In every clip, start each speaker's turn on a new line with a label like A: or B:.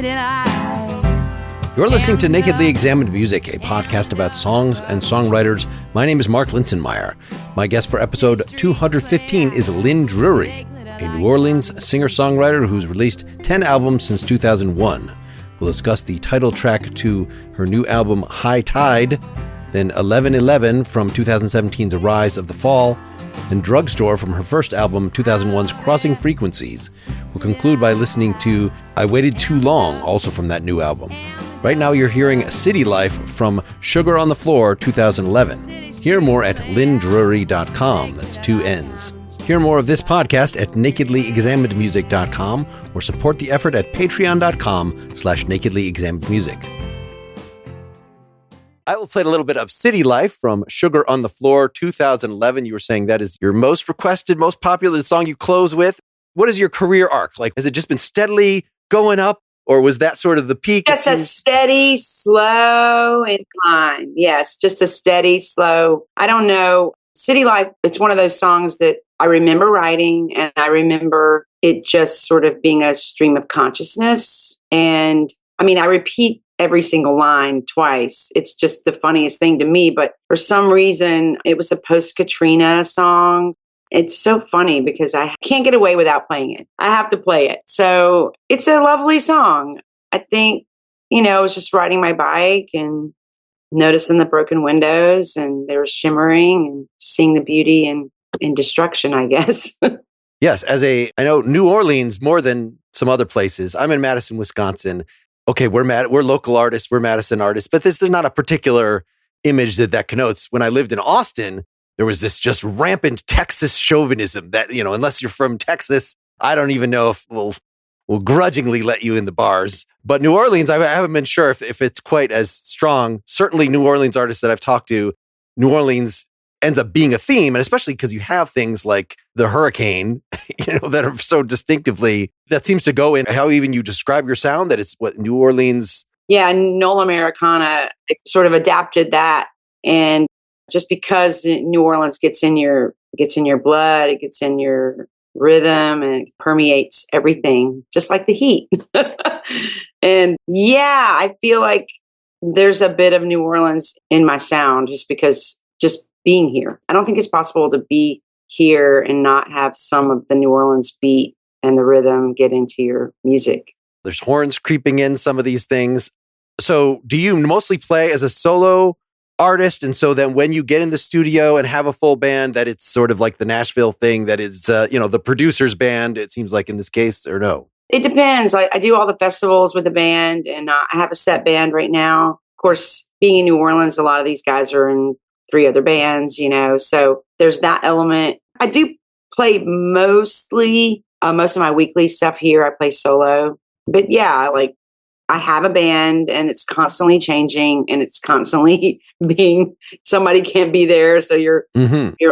A: city life.
B: You're listening to Nakedly Examined Music, a podcast about songs and songwriters. My name is Mark Linsenmeyer. My guest for episode 215 is Lynn Drury, a New Orleans singer-songwriter who's released 10 albums since 2001. We'll discuss the title track to her new album, High Tide, then 1111 from 2017's Rise of the Fall, and Drugstore from her first album, 2001's Crossing Frequencies. We'll conclude by listening to I Waited Too Long, also from that new album. Right now you're hearing City Life from Sugar on the Floor, 2011. Hear more at lyndrury.com. That's 2 N's. Hear more of this podcast at nakedlyexaminedmusic.com or support the effort at patreon.com/nakedlyexaminedmusic. I will play a little bit of City Life from Sugar on the Floor, 2011. You were saying that is your most requested, most popular song you close with. What is your career arc? Like, has it just been steadily going up, or was that sort of the peak?
C: Just a steady, slow incline. Yes, just a steady, slow. I don't know. City Life, it's one of those songs that I remember writing, and I remember it just sort of being a stream of consciousness. And I mean, I repeat every single line twice. It's just the funniest thing to me. But for some reason, it was a post-Katrina song. It's so funny because I can't get away without playing it. I have to play it. So it's a lovely song. I think, I was just riding my bike and noticing the broken windows, and they were shimmering, and seeing the beauty in destruction, I guess.
B: Yes. I know New Orleans more than some other places. I'm in Madison, Wisconsin. Okay, we're local artists, we're Madison artists, but there's not a particular image that connotes. When I lived in Austin, there was this just rampant Texas chauvinism that, unless you're from Texas, I don't even know if we'll grudgingly let you in the bars. But New Orleans, I haven't been sure if it's quite as strong. Certainly New Orleans artists that I've talked to, New Orleans ends up being a theme, and especially because you have things like the hurricane, that are so distinctively, that seems to go in how even you describe your sound, that it's what New Orleans.
C: Yeah, Nola Americana sort of adapted that. And just because New Orleans gets in your blood, it gets in your rhythm and it permeates everything, just like the heat. And yeah, I feel like there's a bit of New Orleans in my sound just because just being here. I don't think it's possible to be here and not have some of the New Orleans beat and the rhythm get into your music.
B: There's horns creeping in some of these things. So do you mostly play as a solo artist? And so then when you get in the studio and have a full band, that it's sort of like the Nashville thing that is, the producer's band, it seems like in this case, or no?
C: It depends. I do all the festivals with the band, and I have a set band right now. Of course, being in New Orleans, a lot of these guys are in 3 other bands, so there's that element. I do play most of my weekly stuff here. I play solo, but yeah, I have a band, and it's constantly changing, and it's constantly being, somebody can't be there. So you're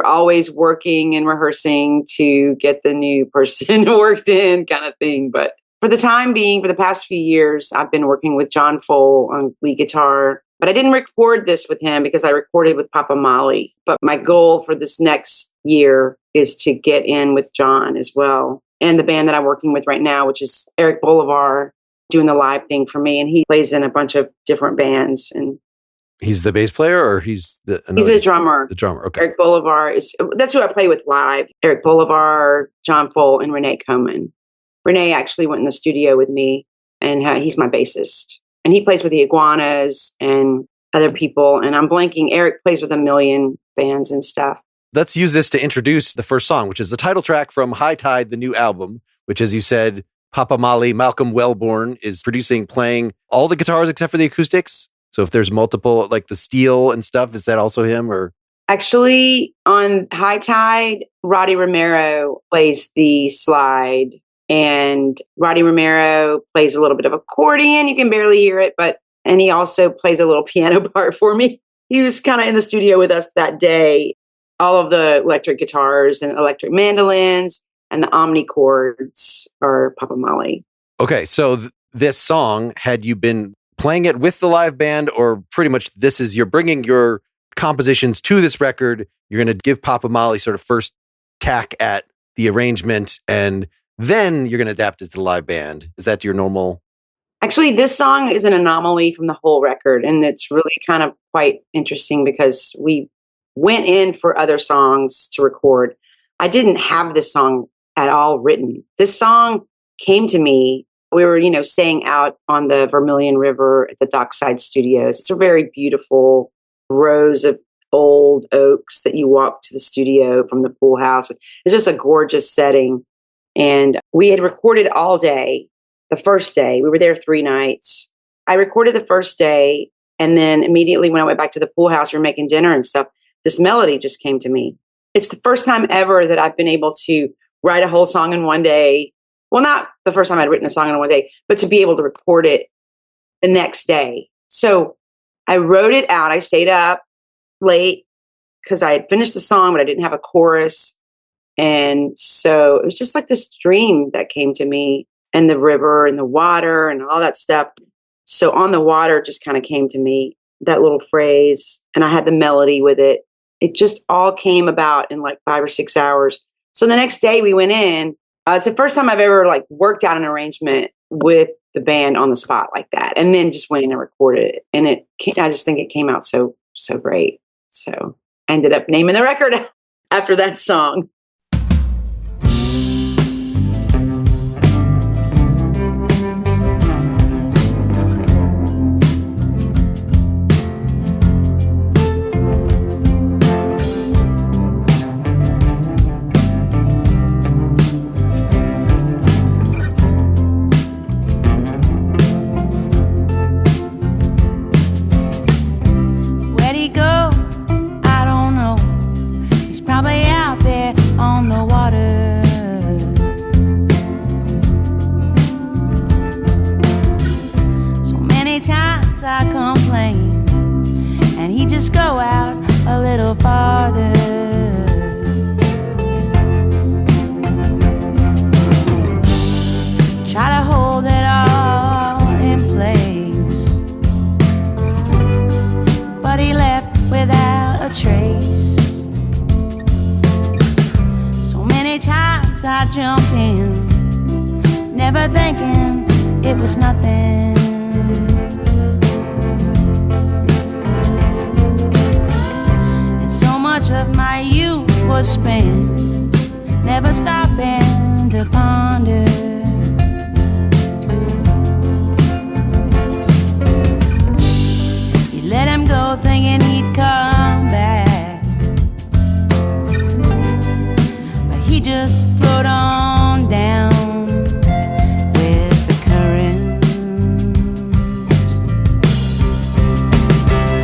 C: always working and rehearsing to get the new person worked in, kind of thing. But for the time being, for the past few years, I've been working with John Fole on lead guitar. But I didn't record this with him because I recorded with Papa Molly. But my goal for this next year is to get in with John as well. And the band that I'm working with right now, which is Eric Bolivar, doing the live thing for me. And he plays in a bunch of different bands. And
B: he's the bass player, or he's the
C: drummer.
B: The drummer, okay.
C: Eric Bolivar that's who I play with live. Eric Bolivar, John Fole, and Renee Coman. Renee actually went in the studio with me, and he's my bassist. And he plays with the Iguanas and other people. And I'm blanking. Eric plays with a million bands and stuff.
B: Let's use this to introduce the first song, which is the title track from High Tide, the new album, which, as you said, Papa Molly, Malcolm Wellborn, is producing, playing all the guitars except for the acoustics. So if there's multiple, like the steel and stuff, is that also him? Or
C: actually, on High Tide, Roddy Romero plays the slide. And Roddy Romero plays a little bit of accordion. You can barely hear it, and he also plays a little piano part for me. He was kind of in the studio with us that day. All of the electric guitars and electric mandolins and the omnichords are Papa Molly.
B: Okay, so this song, had you been playing it with the live band, or pretty much you're bringing your compositions to this record, you're going to give Papa Molly sort of first tack at the arrangement, and then you're going to adapt it to the live band? Is that your normal
C: Actually, this song is an anomaly from the whole record, and it's really kind of quite interesting because we went in for other songs to record. I didn't have this song at all written. This song came to me. We were, staying out on the Vermilion River at the Dockside Studios. It's a very beautiful rows of old oaks that you walk to the studio from the pool house. It's just a gorgeous setting. And we had recorded all day. The first day, we were there 3 nights. I recorded the first day, and then immediately when I went back to the pool house, we were making dinner and stuff, this melody just came to me. It's the first time ever that I've been able to write a whole song in one day. Well, not the first time I'd written a song in one day, but to be able to record it the next day. So I wrote it out. I stayed up late because I had finished the song, but I didn't have a chorus. And so it was just like this dream that came to me, and the river and the water and all that stuff. So on the water just kind of came to me, that little phrase, and I had the melody with it. It just all came about in like 5 or 6 hours. So the next day we went in. It's the first time I've ever like worked out an arrangement with the band on the spot like that, and then just went in and recorded it. And I just think it came out so great. So I ended up naming the record after that song.
A: I complain, and he just go out a little farther. Try to hold it all in place, but he left without a trace. So many times I jumped in, never thinking it was nothing. Much of my youth was spent, never stopping to ponder. You let him go thinking he'd come back, but he just floated on down with the current.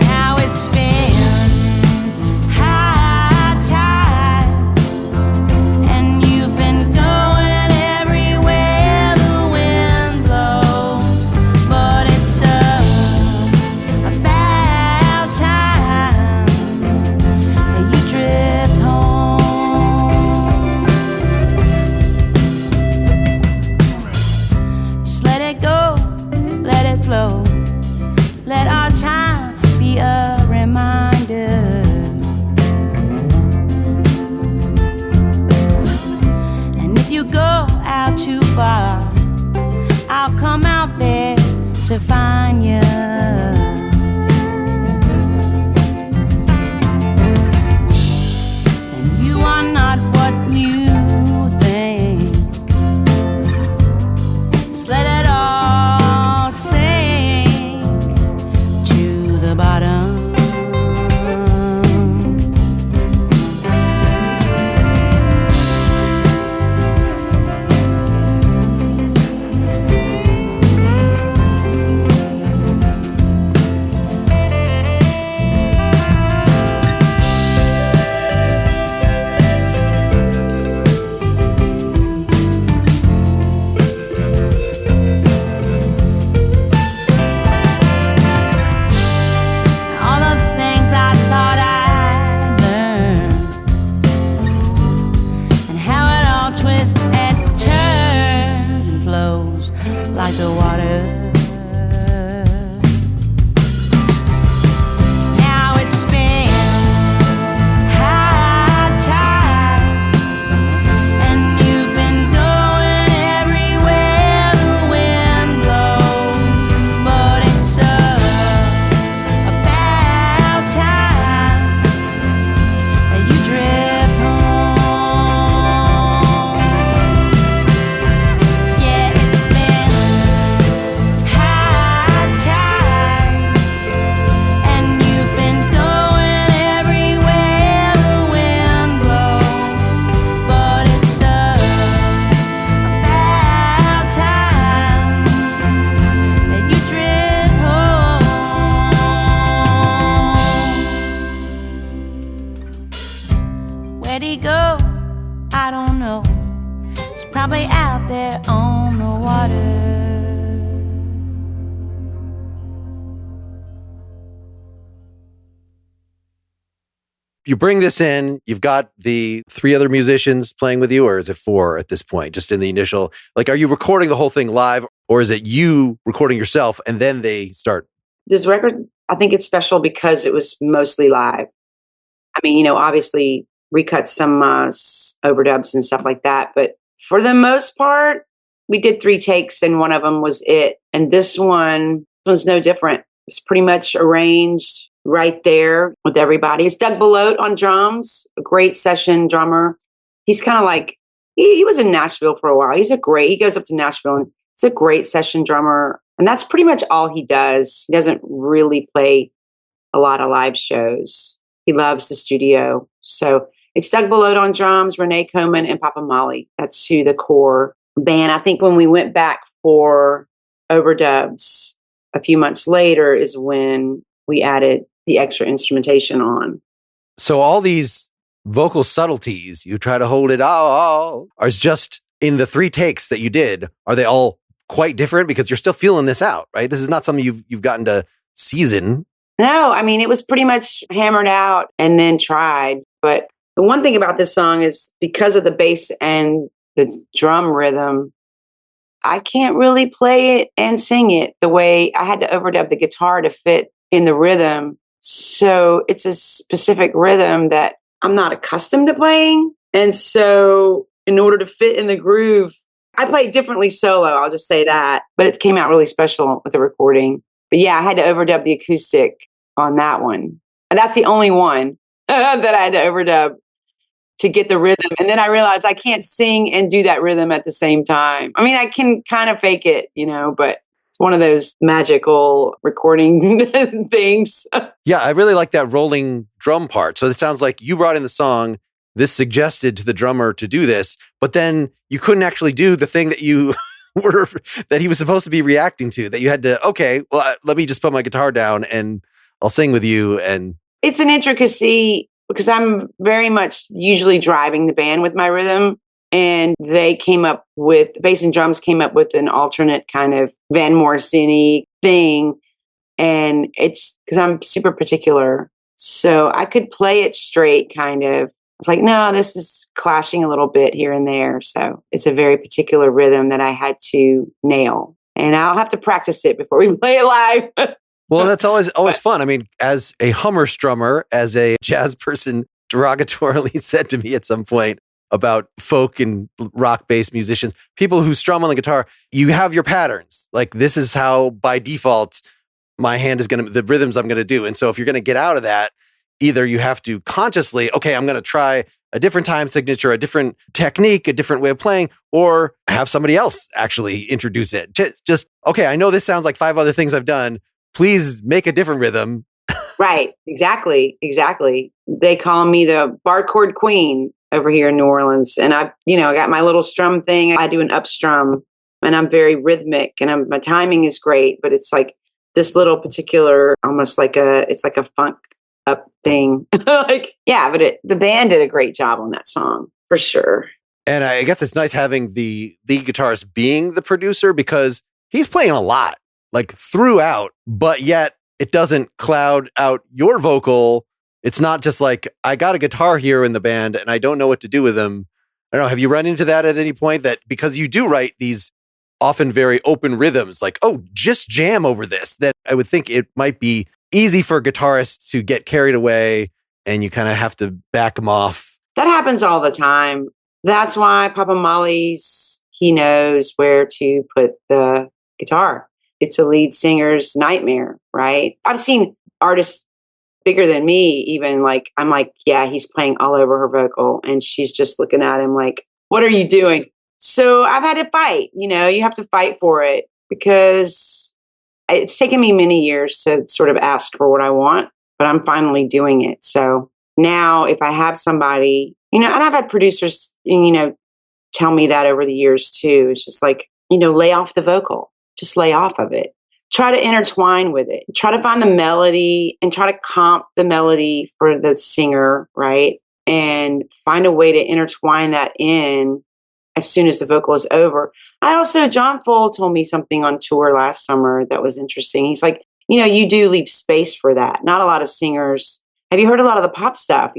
A: Now it's been I'll come out there to find you. And you are not what you think. Just let it all sink to the bottom. probably out there on the water.
B: You bring this in, you've got the 3 other musicians playing with you, or is it 4 at this point, just in the initial, like, are you recording the whole thing live, or is it you recording yourself and then they start?
C: This record, I think it's special because it was mostly live. I mean, obviously recut some overdubs and stuff like that, but for the most part, we did 3 takes and one of them was it. And this one was no different. It's pretty much arranged right there with everybody. It's Doug Belote on drums, a great session drummer. He's kind of like, he was in Nashville for a while. He goes up to Nashville and he's a great session drummer. And that's pretty much all he does. He doesn't really play a lot of live shows. He loves the studio. So it's Doug Belote on drums, Renee Coman, and Papa Molly. That's who the core band. I think when we went back for overdubs a few months later is when we added the extra instrumentation on.
B: So all these vocal subtleties, you try to hold it all, are just in the 3 takes that you did. Are they all quite different? Because you're still feeling this out, right? This is not something you've gotten to season.
C: No, I mean, it was pretty much hammered out and then tried. But the one thing about this song is because of the bass and the drum rhythm, I can't really play it and sing it the way I had to overdub the guitar to fit in the rhythm. So it's a specific rhythm that I'm not accustomed to playing. And so in order to fit in the groove, I played differently solo, I'll just say that. But it came out really special with the recording. But yeah, I had to overdub the acoustic on that one. And that's the only one that I had to overdub to get the rhythm. And then I realized I can't sing and do that rhythm at the same time. I mean, I can kind of fake it, but it's one of those magical recording things.
B: Yeah, I really like that rolling drum part. So it sounds like you brought in the song, this suggested to the drummer to do this, but then you couldn't actually do the thing that you that he was supposed to be reacting to, that you had to, okay, well, let me just put my guitar down and I'll sing with you. And
C: it's an intricacy because I'm very much usually driving the band with my rhythm. And bass and drums came up with an alternate kind of Van Morrison-y thing. And it's because I'm super particular. So I could play it straight kind of. It's like, no, this is clashing a little bit here and there. So it's a very particular rhythm that I had to nail. And I'll have to practice it before we play it live.
B: Well, that's always fun. I mean, as a Hummer strummer, as a jazz person derogatorily said to me at some point about folk and rock-based musicians, people who strum on the guitar, you have your patterns. Like, this is how, by default, my hand is the rhythms I'm going to do. And so if you're going to get out of that, either you have to consciously, okay, I'm going to try a different time signature, a different technique, a different way of playing, or have somebody else actually introduce it. Just, okay, I know this sounds like 5 other things I've done. Please make a different rhythm.
C: Right. Exactly. They call me the bar chord queen over here in New Orleans. And I got my little strum thing. I do an up strum and I'm very rhythmic and my timing is great, but it's like this little particular, almost like it's like a funk up thing. But the band did a great job on that song for sure.
B: And I guess it's nice having the lead guitarist being the producer because he's playing a lot, like throughout, but yet it doesn't cloud out your vocal. It's not just like, I got a guitar here in the band and I don't know what to do with them. I don't know. Have you run into that at any point, that because you do write these often very open rhythms, like, oh, just jam over this, that I would think it might be easy for guitarists to get carried away and you kind of have to back them off.
C: That happens all the time. That's why Papa Molly's, he knows where to put the guitar. It's a lead singer's nightmare, right? I've seen artists bigger than me, even like, I'm like, yeah, he's playing all over her vocal. And she's just looking at him like, what are you doing? So I've had to fight, you have to fight for it because it's taken me many years to sort of ask for what I want, but I'm finally doing it. So now if I have somebody, and I've had producers, tell me that over the years too. It's just like, lay off the vocal, just lay off of it. Try to intertwine with it. Try to find the melody and try to comp the melody for the singer, right? And find a way to intertwine that in as soon as the vocal is over. John Foll told me something on tour last summer that was interesting. He's like, you do leave space for that. Not a lot of singers. Have you heard a lot of the pop stuff,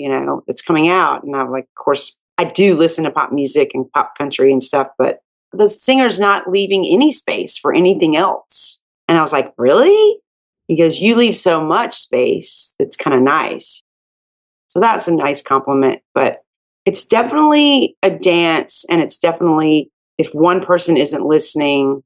C: that's coming out? And I'm like, of course, I do listen to pop music and pop country and stuff, but the singer's not leaving any space for anything else. And I was like, really? He goes, you leave so much space that's kind of nice. So that's a nice compliment, but it's definitely a dance. And it's definitely, if one person isn't listening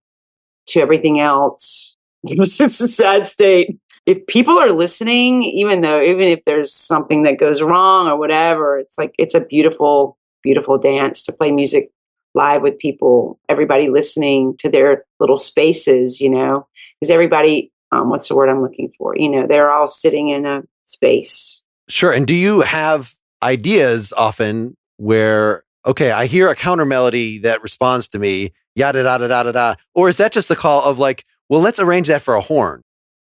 C: to everything else, it's a sad state. If people are listening, even if there's something that goes wrong or whatever, it's like, it's a beautiful, beautiful dance to play music live with people, everybody listening to their little spaces, because everybody, what's the word I'm looking for? They're all sitting in a space.
B: Sure. And do you have ideas often where, okay, I hear a counter melody that responds to me, yada, da, da, da, da, da. Or is that just the call of like, well, let's arrange that for a horn?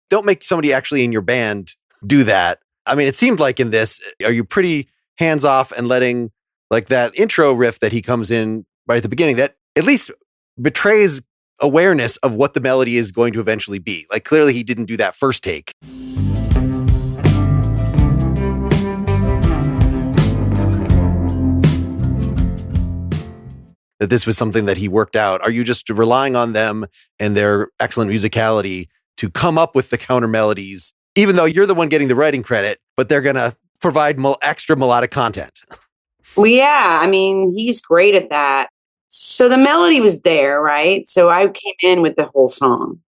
B: Don't make somebody actually in your band do that. I mean, it seemed like in this, are you pretty hands off and letting like that intro riff that he comes in right at the beginning that at least betrays awareness of what the melody is going to eventually be? Like clearly he didn't do that first take. That this was something that he worked out. Are you just relying on them and their excellent musicality to come up with the counter melodies, even though you're the one getting the writing credit, but they're going to provide extra melodic content?
C: Well, yeah, I mean, he's great at that. So the melody was there, right? So I came in with the whole song.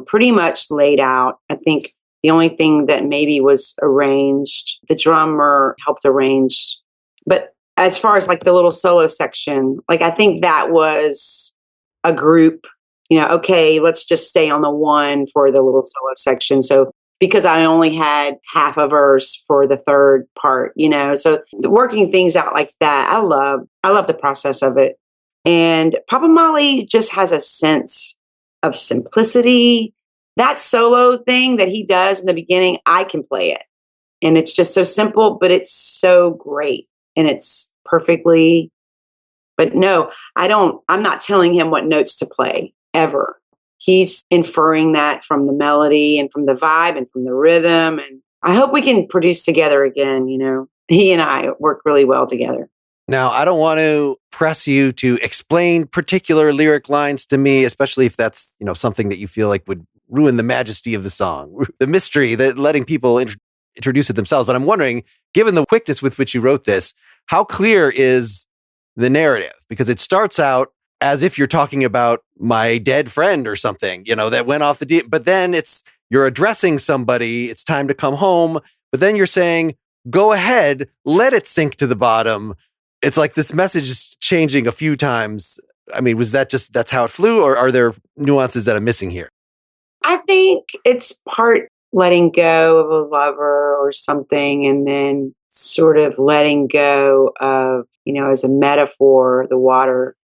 C: Pretty much laid out. I think the only thing that maybe was arranged, the drummer helped arrange. But as far as like the little solo section, like I think that was a group, okay, let's just stay on the one for the little solo section. So because I only had half a verse for the third part, so working things out like that, I love the process of it. And Papa Molly just has a sense of simplicity. That solo thing that he does in the beginning, I can play it. And it's just so simple, but it's so great. And it's perfectly, but no, I'm not telling him what notes to play ever. He's inferring that from the melody and from the vibe and from the rhythm. And I hope we can produce together again. He and I work really well together.
B: Now, I don't want to press you to explain particular lyric lines to me, especially if that's, something that you feel like would ruin the majesty of the song, the mystery, that letting people introduce it themselves. But I'm wondering, given the quickness with which you wrote this, how clear is the narrative? Because it starts out as if you're talking about my dead friend or something, that went off the deep, but then you're addressing somebody, it's time to come home, but then you're saying, go ahead, let it sink to the bottom. It's like this message is changing a few times. I mean, was that just, that's how it flew, or are there nuances that I'm missing here?
C: I think it's part letting go of a lover or something, and then sort of letting go of, as a metaphor, the water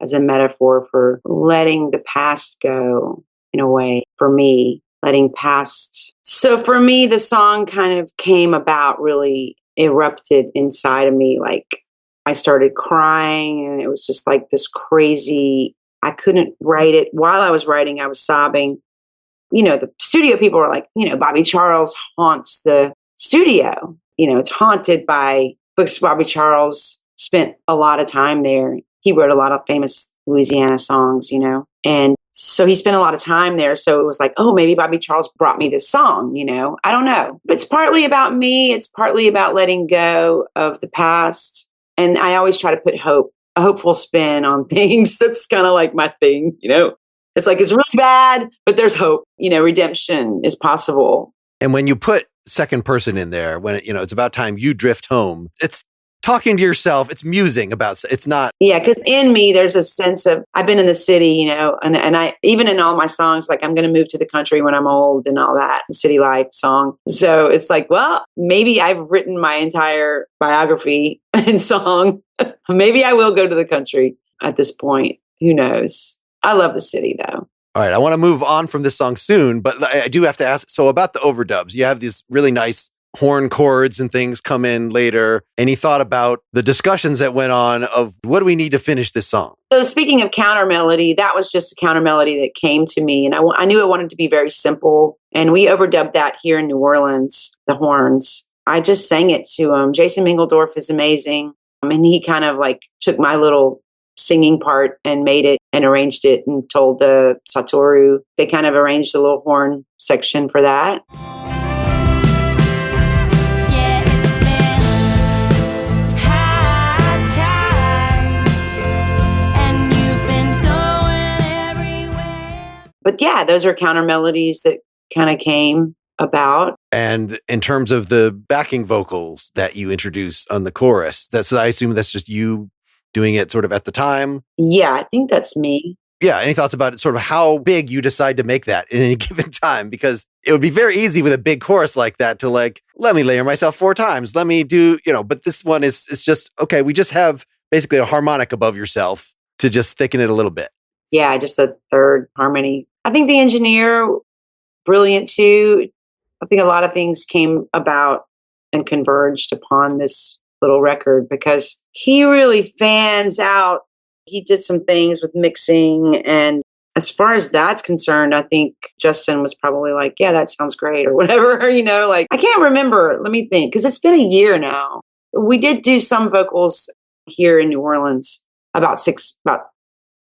C: as a metaphor for letting the past go, in a way, for me, letting past. So for me, the song kind of came about, really erupted inside of me. Like I started crying, and it was just like this crazy, I couldn't write it. While I was writing, I was sobbing. The studio people were like, Bobby Charles haunts the studio. It's haunted by books. Bobby Charles spent a lot of time there. He wrote a lot of famous Louisiana songs, and so he spent a lot of time there. So it was like, oh, maybe Bobby Charles brought me this song, I don't know. But it's partly about me. It's partly about letting go of the past. And I always try to put a hopeful spin on things. That's kind of like my thing, It's like, it's really bad, but there's hope. Redemption is possible.
B: And when you put second person in there, when it's about time you drift home, it's talking to yourself, it's musing about, it's not.
C: Yeah, because in me, there's a sense of, I've been in the city, and I, even in all my songs, like I'm going to move to the country when I'm old and all that, city life song. So it's like, well, maybe I've written my entire biography in song. Maybe I will go to the country at this point. Who knows? I love the city, though.
B: All right, I want to move on from this song soon, but I do have to ask, so about the overdubs, you have this really nice horn chords and things come in later. And he thought about the discussions that went on of what do we need to finish this song?
C: So speaking of counter melody, that was just a counter melody that came to me. And I knew I wanted to be very simple. And we overdubbed that here in New Orleans, the horns. I just sang it to him. Jason Mingledorff is amazing. And he kind of like took my little singing part and made it and arranged it and told Satoru. They kind of arranged a little horn section for that. But yeah, those are counter melodies that kind of came about.
B: And in terms of the backing vocals that you introduce on the chorus, I assume that's just you doing it sort of at the time?
C: Yeah, I think that's me.
B: Yeah. Any thoughts about it, sort of how big you decide to make that in any given time? Because it would be very easy with a big chorus like that to like, let me layer myself 4 times. Let me do, but this one is just, okay, we just have basically a harmonic above yourself to just thicken it a little bit.
C: Yeah, just a third harmony. I think the engineer, brilliant too. I think a lot of things came about and converged upon this little record because he really fans out. He did some things with mixing. And as far as that's concerned, I think Justin was probably like, yeah, that sounds great or whatever, like I can't remember. Let me think, because it's been a year now. We did do some vocals here in New Orleans about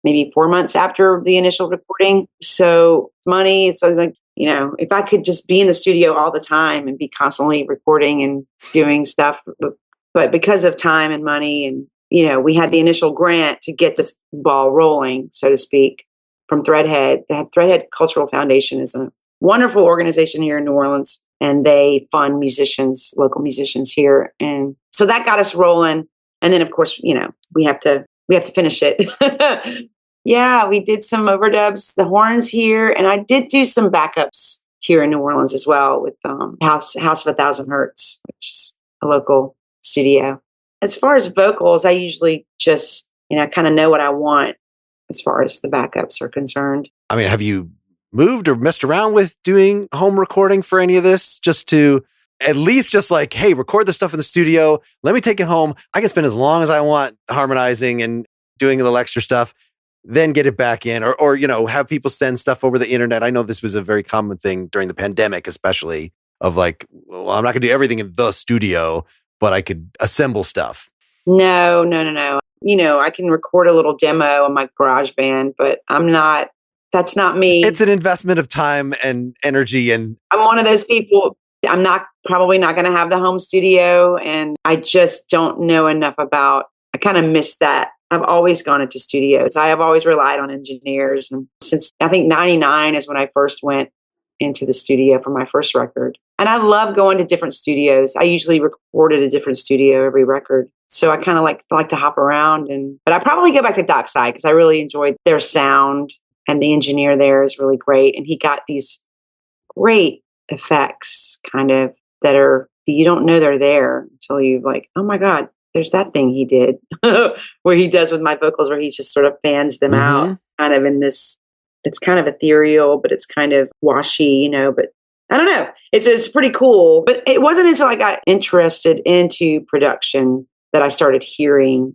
C: maybe 4 months after the initial recording. So money. So like, if I could just be in the studio all the time and be constantly recording and doing stuff, but because of time and money and, we had the initial grant to get this ball rolling, so to speak, from Threadhead. The Threadhead Cultural Foundation is a wonderful organization here in New Orleans, and they fund musicians, local musicians here. And so that got us rolling. And then of course, we have to finish it. Yeah, we did some overdubs, the horns here, and I did do some backups here in New Orleans as well with House of 1,000 Hertz, which is a local studio. As far as vocals, I usually just, kind of know what I want as far as the backups are concerned.
B: I mean, have you moved or messed around with doing home recording for any of this? Just to at least just like, hey, record the stuff in the studio. Let me take it home. I can spend as long as I want harmonizing and doing a little extra stuff. Then get it back in or have people send stuff over the internet. I know this was a very common thing during the pandemic, especially of like, well, I'm not going to do everything in the studio, but I could assemble stuff.
C: No. I can record a little demo on my GarageBand, but that's not me.
B: It's an investment of time and energy. And
C: I'm one of those people. I'm probably not going to have the home studio. And I just don't know enough I kind of miss that. I've always gone into studios. I have always relied on engineers. And since I think 99 is when I first went into the studio for my first record. And I love going to different studios. I usually record at a different studio every record. So I kind of like to hop around. But I probably go back to Dockside because I really enjoyed their sound. And the engineer there is really great. And he got these great effects kind of you don't know they're there until you're like, oh my God. There's that thing he did where he does with my vocals where he just sort of fans them out kind of in this, it's kind of ethereal, but it's kind of washy, but I don't know. It's pretty cool. But it wasn't until I got interested into production that I started hearing,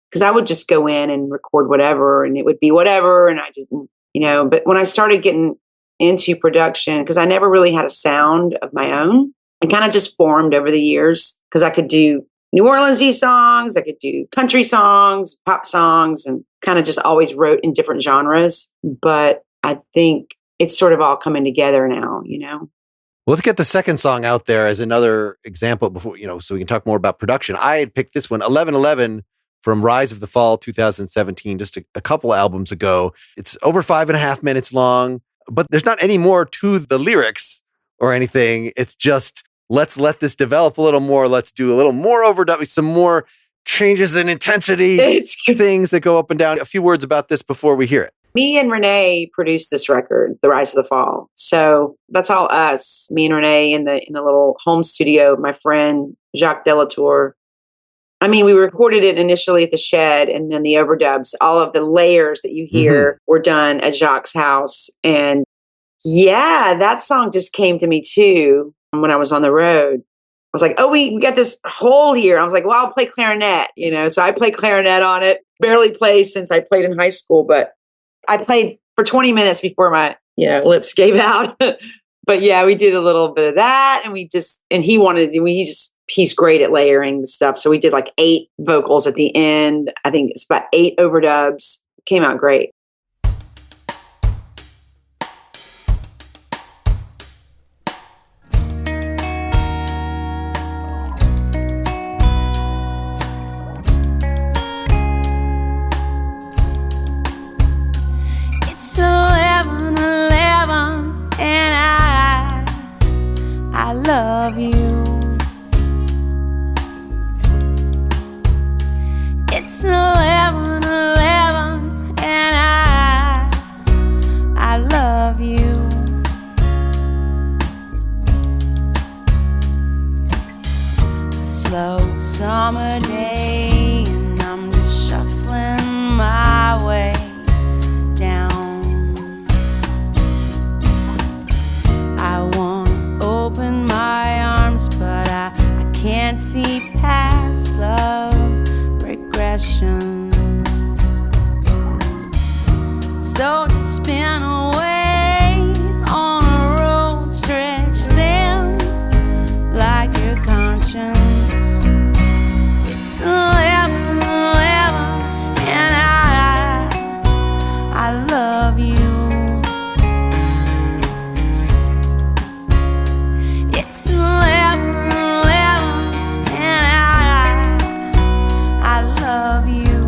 C: because I would just go in and record whatever and it would be whatever. And I just, but when I started getting into production, because I never really had a sound of my own, it kind of just formed over the years because I could do New Orleans-y songs, I could do country songs, pop songs, and kind of just always wrote in different genres. But I think it's sort of all coming together now, Well,
B: let's get the second song out there as another example before, so we can talk more about production. I had picked this one, 1111 from Rise of the Fall 2017, just a couple albums ago. It's over 5.5 minutes long, but there's not any more to the lyrics or anything. It's just, let's let this develop a little more. Let's do a little more overdub, some more changes in intensity, things that go up and down. A few words about this before we hear it.
C: Me and Renee produced this record, The Rise of the Fall. So that's all us, me and Renee in the little home studio, my friend Jacques Delatour. I mean, we recorded it initially at the shed, and then the overdubs, all of the layers that you hear were done at Jacques' house. And yeah, that song just came to me too when I was on the road. was like, oh, we got this hole here. I was like, well, I'll play clarinet, So I played clarinet on it. Barely played since I played in high school, but I played for 20 minutes before my, lips gave out. But yeah, we did a little bit of that, and he wanted to, he's great at layering the stuff. So we did like 8 vocals at the end. I think it's about 8 overdubs. It came out great.
A: It's 11:11 and I love you. It's 11:11 and I love you. A slow summer day and I'm just shuffling my way down. I want to open my arms, but I can't see past love regressions. So to spin away on a road stretched thin like your conscience. It's 11:11 and I love you. It's 11:11 and I love you.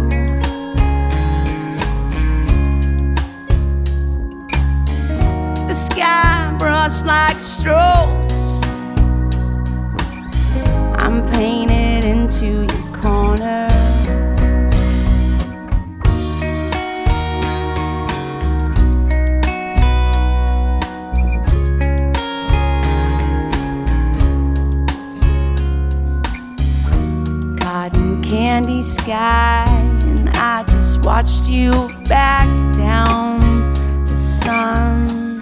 A: The sky brushed like strokes. I'm painted into your corner. Cotton candy sky, and I just watched you back down the sun.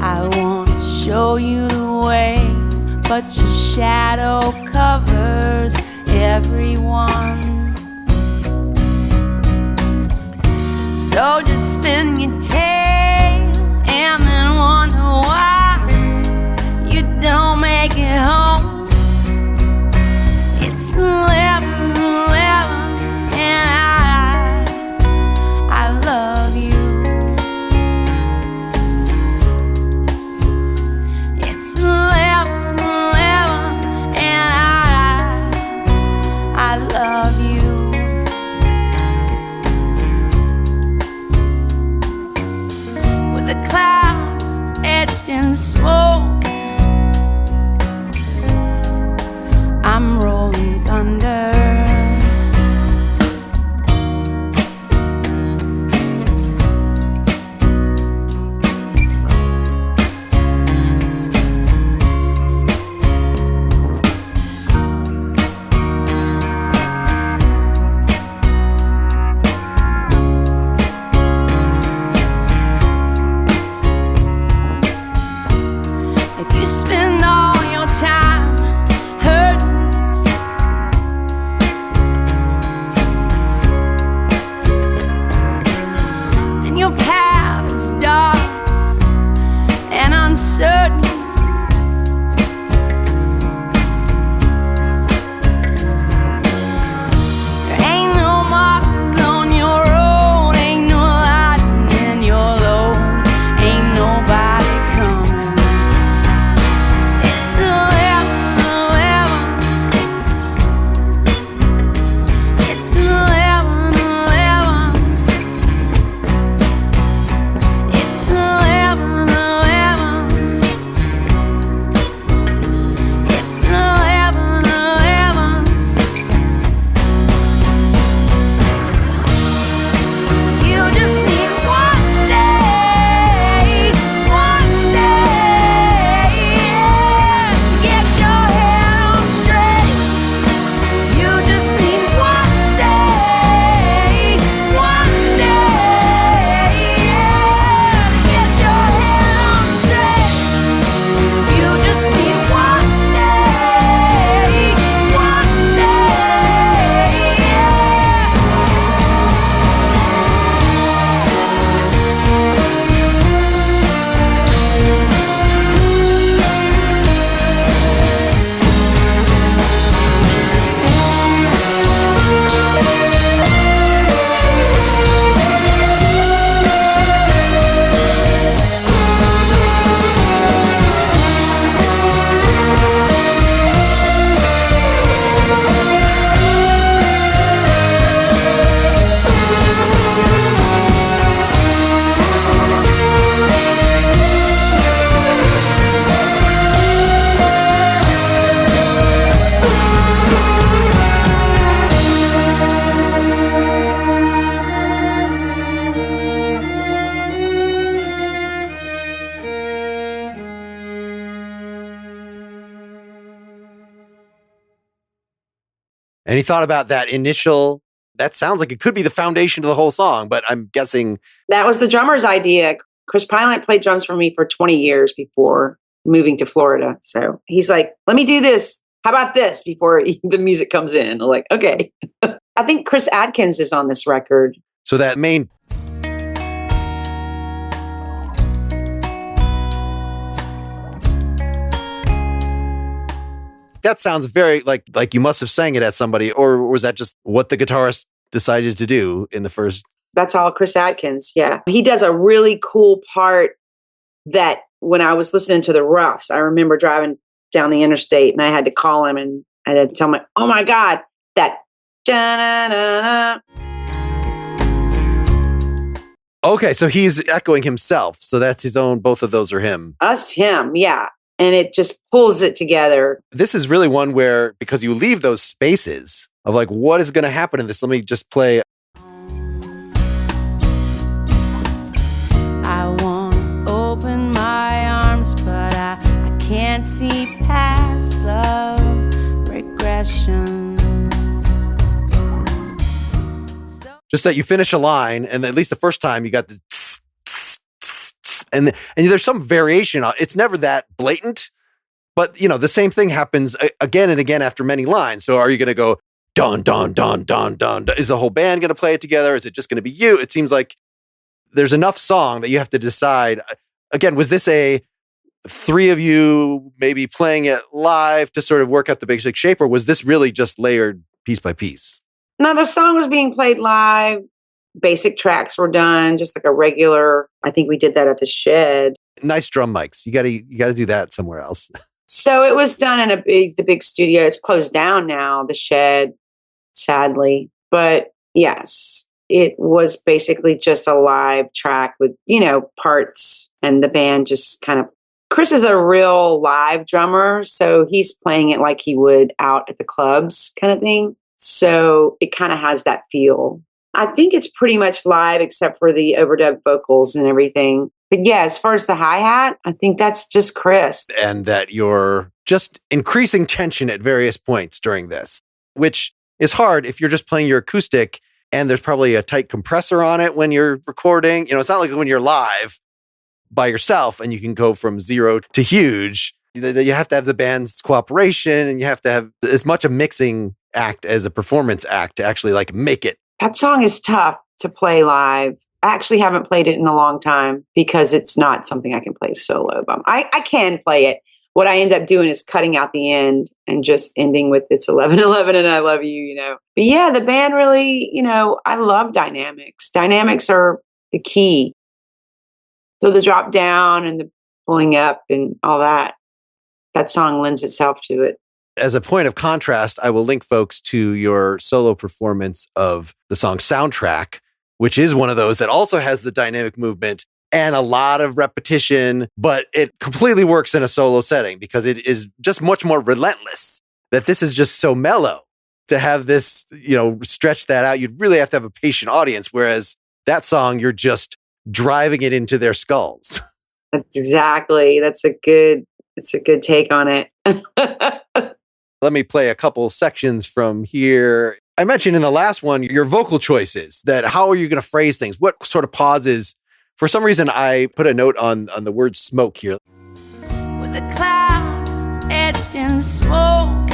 A: I want to show you the way, but your shadow covers everyone. So just spin your tail and then wonder why you don't make it home. It's 11:11 and I love you. It's 11:11 and I love you.
B: And he thought about that initial, that sounds like it could be the foundation of the whole song, but I'm guessing.
C: That was the drummer's idea. Chris Pilot played drums for me for 20 years before moving to Florida. So he's like, let me do this. How about this before the music comes in? I'm like, okay. I think Chris Adkins is on this record.
B: So that main. That sounds very like you must have sang it at somebody, or was that just what the guitarist decided to do in the first?
C: That's all Chris Adkins. Yeah. He does a really cool part that when I was listening to the Roughs, I remember driving down the interstate and I had to call him and I had to tell him, oh my God, that da-na-na-na.
B: Okay, so he's echoing himself. So that's his own, both of those are him.
C: Us, him, yeah. And it just pulls it together.
B: This is really one where, because you leave those spaces of like, what is going to happen in this? Let me just play.
A: I want to open my arms, but I can't see past love regressions.
B: Just that you finish a line, and at least the first time you got the tss, tss, tss, tss, and there's some variation. It's never that blatant, but you know, the same thing happens again and again after many lines. So are you going to go dun, dun, dun, dun, dun, dun? Is the whole band going to play it together? Is it just going to be you? It seems like there's enough song that you have to decide. Again, was this a three of you maybe playing it live to sort of work out the basic shape, or was this really just layered piece by piece?
C: No, the song was being played live. Basic tracks were done, just like a regular. I think we did that at the Shed.
B: Nice drum mics. You got to do that somewhere else.
C: So it was done in the big studio. It's closed down now, the Shed, sadly. But yes, it was basically just a live track with, parts, and the band just kind of. Chris is a real live drummer, so he's playing it like he would out at the clubs kind of thing. So it kind of has that feel. I think it's pretty much live except for the overdub vocals and everything. But yeah, as far as the hi-hat, I think that's just Chris.
B: And that you're just increasing tension at various points during this, which is hard if you're just playing your acoustic and there's probably a tight compressor on it when you're recording. It's not like when you're live by yourself and you can go from 0 to huge. You have to have the band's cooperation, and you have to have as much a mixing act as a performance act to actually like make it.
C: That song is tough to play live. I actually haven't played it in a long time because it's not something I can play solo. But I can play it. What I end up doing is cutting out the end and just ending with it's 11:11 and I love you, But yeah, the band really, I love dynamics. Dynamics are the key. So the drop down and the pulling up and all that song lends itself to it.
B: As a point of contrast, I will link folks to your solo performance of the song Soundtrack, which is one of those that also has the dynamic movement and a lot of repetition, but it completely works in a solo setting because it is just much more relentless. That this is just so mellow. To have this, stretch that out, you'd really have to have a patient audience, whereas that song, you're just driving it into their skulls.
C: That's exactly. It's a good take on it.
B: Let me play a couple sections from here. I mentioned in the last one, your vocal choices, that how are you going to phrase things? What sort of pauses? For some reason, I put a note on the word smoke here.
A: With the clouds etched in smoke.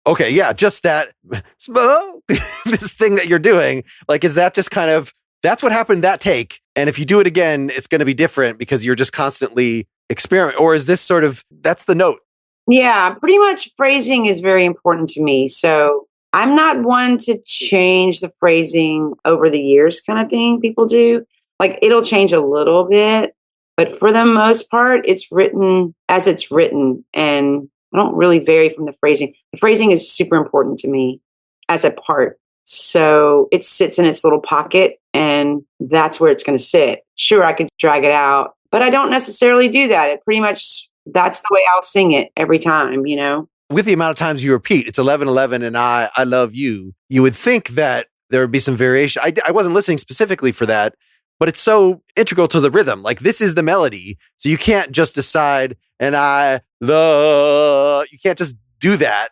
B: Okay, yeah, just that smoke, this thing that you're doing. Like, is that just kind of, that's what happened that take? And if you do it again, it's going to be different because you're just constantly experimenting. Or is this sort of, that's the note?
C: Yeah, pretty much phrasing is very important to me. So I'm not one to change the phrasing over the years kind of thing people do. Like it'll change a little bit, but for the most part, it's written as it's written. And I don't really vary from the phrasing. The phrasing is super important to me as a part. So it sits in its little pocket and that's where it's going to sit. Sure, I could drag it out, but I don't necessarily do that. It pretty much, that's the way I'll sing it every time,
B: With the amount of times you repeat, it's 11:11 and I love you, you would think that there would be some variation. I wasn't listening specifically for that, but it's so integral to the rhythm. Like this is the melody. So you can't just decide and I love, you can't just do that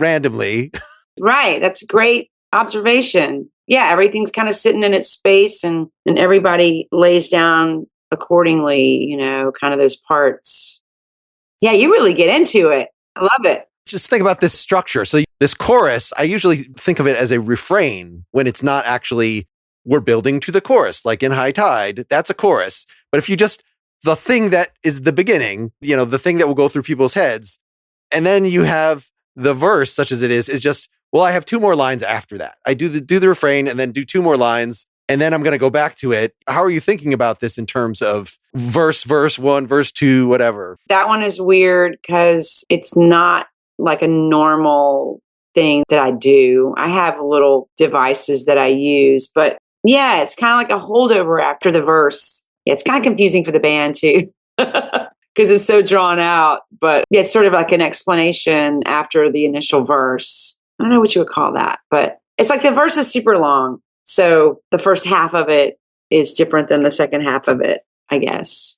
B: randomly.
C: Right. That's a great observation. Yeah, everything's kind of sitting in its space and everybody lays down accordingly, kind of those parts. Yeah, you really get into it. I love it.
B: Just think about this structure. So this chorus, I usually think of it as a refrain when it's not actually, we're building to the chorus. Like in High Tide, that's a chorus. But if you just, the thing that is the beginning, the thing that will go through people's heads, and then you have the verse, such as it is just, well, I have 2 more lines after that. I do the refrain and then do 2 more lines, and then I'm going to go back to it. How are you thinking about this in terms of verse 1, verse 2, whatever?
C: That one is weird because it's not like a normal thing that I do. I have little devices that I use, but yeah, it's kind of like a holdover after the verse. Yeah, it's kind of confusing for the band too. Because it's so drawn out, but it's sort of like an explanation after the initial verse. I don't know what you would call that, but it's like the verse is super long. So the first half of it is different than the second half of it, I guess.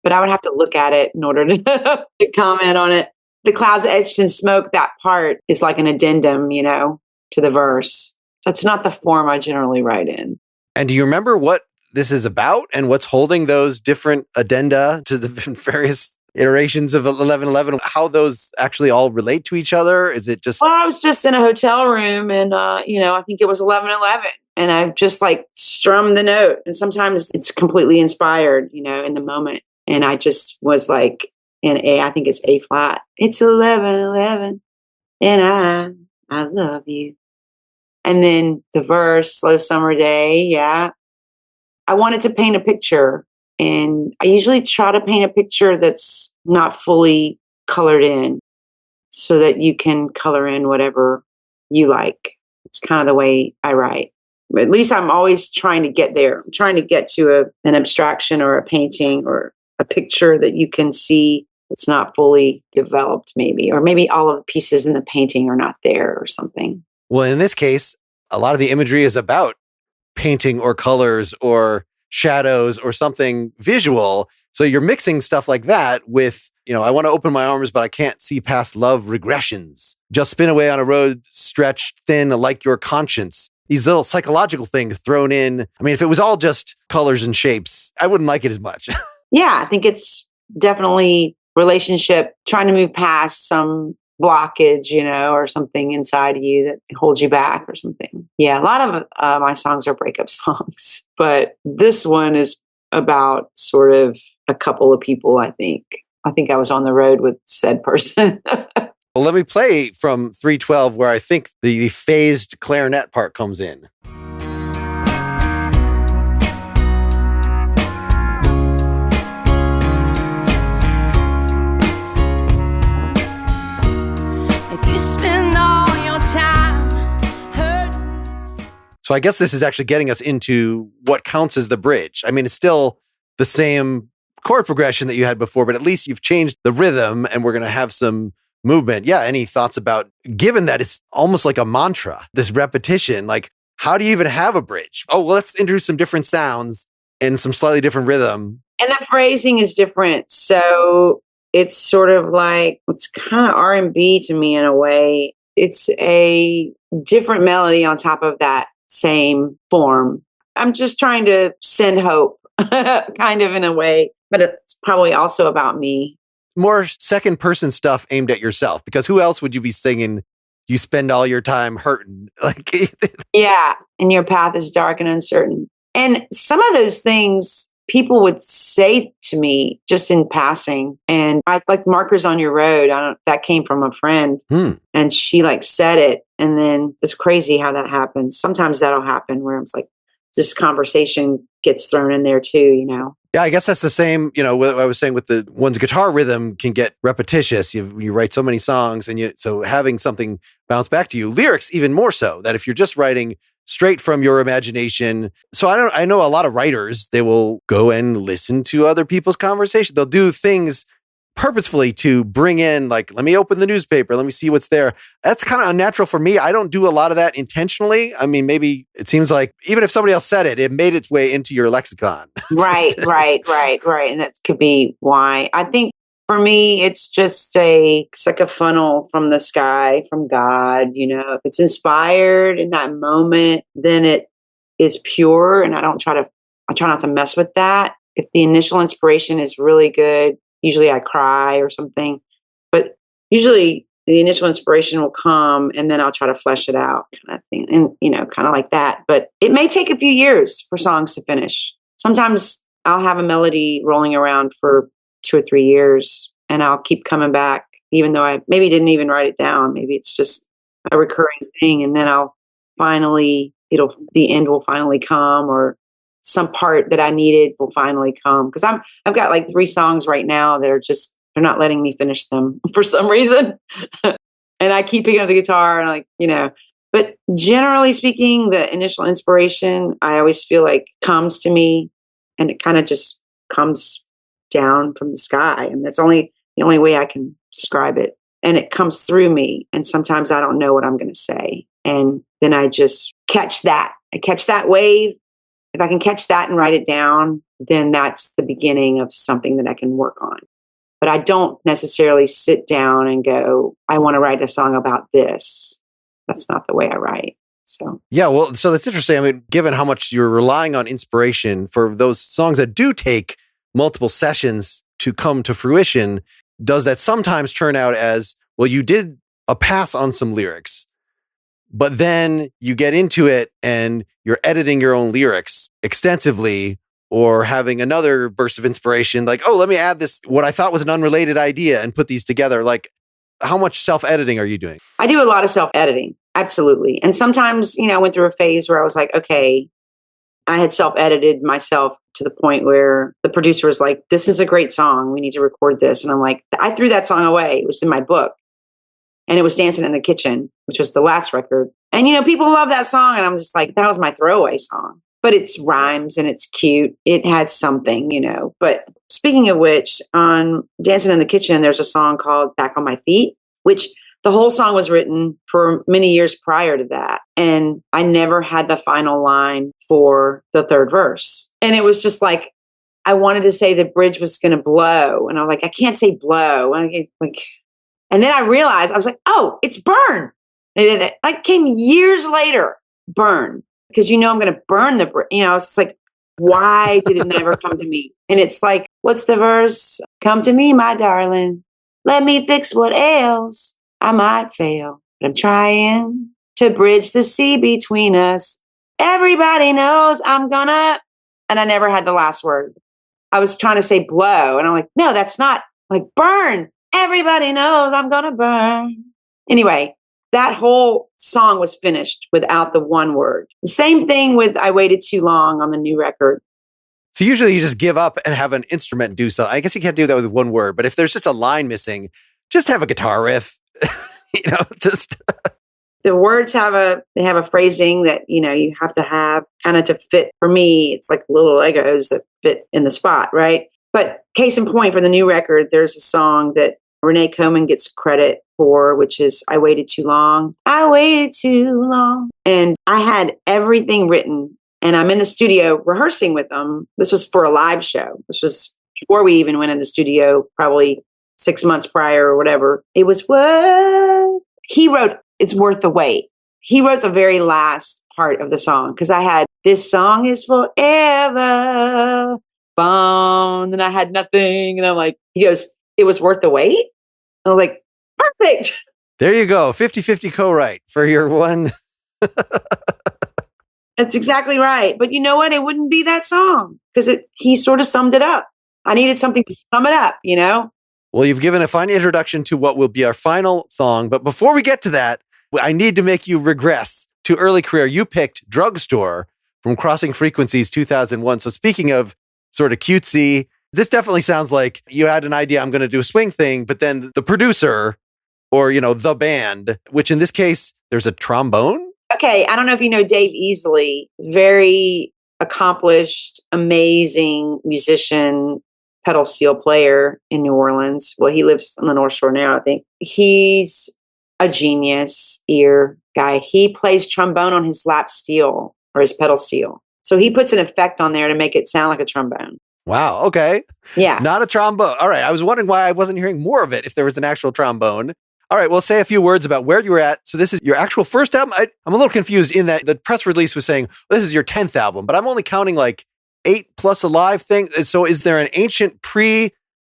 C: But I would have to look at it in order to comment on it. The clouds etched in smoke, that part is like an addendum, to the verse. So it's not the form I generally write in.
B: And do you remember what this is about and what's holding those different addenda to the various iterations of 1111, how those actually all relate to each other? Is it just...
C: Well, I was just in a hotel room and, I think it was 1111 and I just like strummed the note. And sometimes it's completely inspired, in the moment. And I just was like in I think it's A flat. It's 1111 and I love you. And then the verse, slow summer day. Yeah. I wanted to paint a picture. And I usually try to paint a picture that's not fully colored in so that you can color in whatever you like. It's kind of the way I write. At least I'm always trying to get there. I'm trying to get to an abstraction or a painting or a picture that you can see it's not fully developed maybe. Or maybe all of the pieces in the painting are not there or something.
B: Well, in this case, a lot of the imagery is about painting or colors or shadows or something visual. So you're mixing stuff like that with, I want to open my arms, but I can't see past love regressions. Just spin away on a road stretched thin like your conscience. These little psychological things thrown in. I mean, if it was all just colors and shapes, I wouldn't like it as much.
C: Yeah, I think it's definitely relationship, trying to move past some blockage, or something inside of you that holds you back or something. Yeah, a lot of my songs are breakup songs, but this one is about sort of a couple of people, I think. I think I was on the road with said person.
B: Well, let me play from 312 where I think the phased clarinet part comes in. So I guess this is actually getting us into what counts as the bridge. I mean, it's still the same chord progression that you had before, but at least you've changed the rhythm and we're going to have some movement. Yeah. Any thoughts about, given that it's almost like a mantra, this repetition, like how do you even have a bridge? Oh, well, let's introduce some different sounds and some slightly different rhythm.
C: And the phrasing is different. So it's sort of like, it's kind of R&B to me in a way. It's a different melody on top of that same form. I'm just trying to send hope, kind of in a way, but it's probably also about me.
B: More second person stuff aimed at yourself, because who else would you be singing? You spend all your time hurting.
C: Yeah. And your path is dark and uncertain. And some of those things people would say to me just in passing. And I like markers on your road. That came from a friend and she said it. And then it's crazy how that happens. Sometimes that'll happen where it's like this conversation gets thrown in there too,
B: Yeah, I guess that's the same, what I was saying with the one's guitar rhythm can get repetitious. You write so many songs and so having something bounce back to you, lyrics even more so, that if you're just writing straight from your imagination. So I know a lot of writers, they will go and listen to other people's conversation. They'll do things purposefully to bring in, let me open the newspaper, let me see what's there. That's kind of unnatural for me. I don't do a lot of that intentionally. I mean, maybe it seems like even if somebody else said it, it made its way into your lexicon.
C: Right. And that could be why. I think For me, it's like a funnel from the sky, from God. If it's inspired in that moment, then it is pure. And I try not to mess with that. If the initial inspiration is really good, usually I cry or something. But usually the initial inspiration will come and then I'll try to flesh it out kind of thing. And, kind of like that. But it may take a few years for songs to finish. Sometimes I'll have a melody rolling around for 2 or 3 years and I'll keep coming back, even though I maybe didn't even write it down. Maybe it's just a recurring thing. And then the end will finally come, or some part that I needed will finally come. Cause I've got like 3 songs right now that they're not letting me finish them for some reason. And I keep picking up the guitar and but generally speaking, the initial inspiration, I always feel like comes to me and it kind of just comes down from the sky. And that's the only way I can describe it. And it comes through me. And sometimes I don't know what I'm going to say. And then I just catch that. I catch that wave. If I can catch that and write it down, then that's the beginning of something that I can work on. But I don't necessarily sit down and go, I want to write a song about this. That's not the way I write. So,
B: yeah, well, so that's interesting. I mean, given how much you're relying on inspiration for those songs that do take multiple sessions to come to fruition, does that sometimes turn out as, well, you did a pass on some lyrics, but then you get into it and you're editing your own lyrics extensively, or having another burst of inspiration, like, oh, let me add this, what I thought was an unrelated idea, and put these together. Like, how much self-editing are you doing?
C: I do a lot of self-editing. Absolutely. And sometimes, I went through a phase where I was like, okay, I had self-edited myself to the point where the producer was like, this is a great song. We need to record this. And I'm like, I threw that song away. It was in my book. And it was Dancing in the Kitchen, which was the last record. And, people love that song. And I'm just like, that was my throwaway song. But it's rhymes and it's cute. It has something, But speaking of which, on Dancing in the Kitchen, there's a song called Back on My Feet, which the whole song was written for many years prior to that. And I never had the final line for the third verse. And it was just like, I wanted to say the bridge was going to blow. And I'm like, I can't say blow. And then I realized, I was like, oh, it's burn. And then it came years later, burn. Because I'm going to burn the bridge. It's like, why did it never come to me? And it's like, what's the verse? Come to me, my darling. Let me fix what ails. I might fail, but I'm trying to bridge the sea between us. Everybody knows I'm gonna. And I never had the last word. I was trying to say blow. And I'm like, no, that's not like burn. Everybody knows I'm gonna burn. Anyway, that whole song was finished without the one word. The same thing with I Waited Too Long on the new record.
B: So usually you just give up and have an instrument do so. I guess you can't do that with one word, but if there's just a line missing, just have a guitar riff, just.
C: The words have a phrasing that, you have to have kind of to fit. For me, it's like little Legos that fit in the spot, right? But case in point, for the new record, there's a song that Renee Coman gets credit for, which is I Waited Too Long. I waited too long. And I had everything written, and I'm in the studio rehearsing with them. This was for a live show. This was before we even went in the studio, probably 6 months prior or whatever. It was what he wrote. It's worth the wait. He wrote the very last part of the song because I had this song is forever. Boom. And I had nothing. And I'm like, he goes, it was worth the wait. I was like, perfect.
B: There you go. 50-50 co-write for your one.
C: That's exactly right. But you know what? It wouldn't be that song because he sort of summed it up. I needed something to sum it up,
B: Well, you've given a fine introduction to what will be our final song. But before we get to that, I need to make you regress to early career. You picked Drugstore from Crossing Frequencies 2001. So speaking of sort of cutesy, this definitely sounds like you had an idea, I'm going to do a swing thing, but then the producer or, the band, which in this case, there's a trombone.
C: Okay. I don't know if you know Dave Easley, very accomplished, amazing musician, pedal steel player in New Orleans. Well, he lives on the North Shore now, I think. He's a genius ear guy. He plays trombone on his lap steel or his pedal steel. So he puts an effect on there to make it sound like a trombone.
B: Wow. Okay.
C: Yeah.
B: Not a trombone. All right. I was wondering why I wasn't hearing more of it if there was an actual trombone. All right. Well, say a few words about where you were at. So this is your actual first album. I'm a little confused in that the press release was saying, well, this is your 10th album, but I'm only counting like 8 plus a live thing. So is there an ancient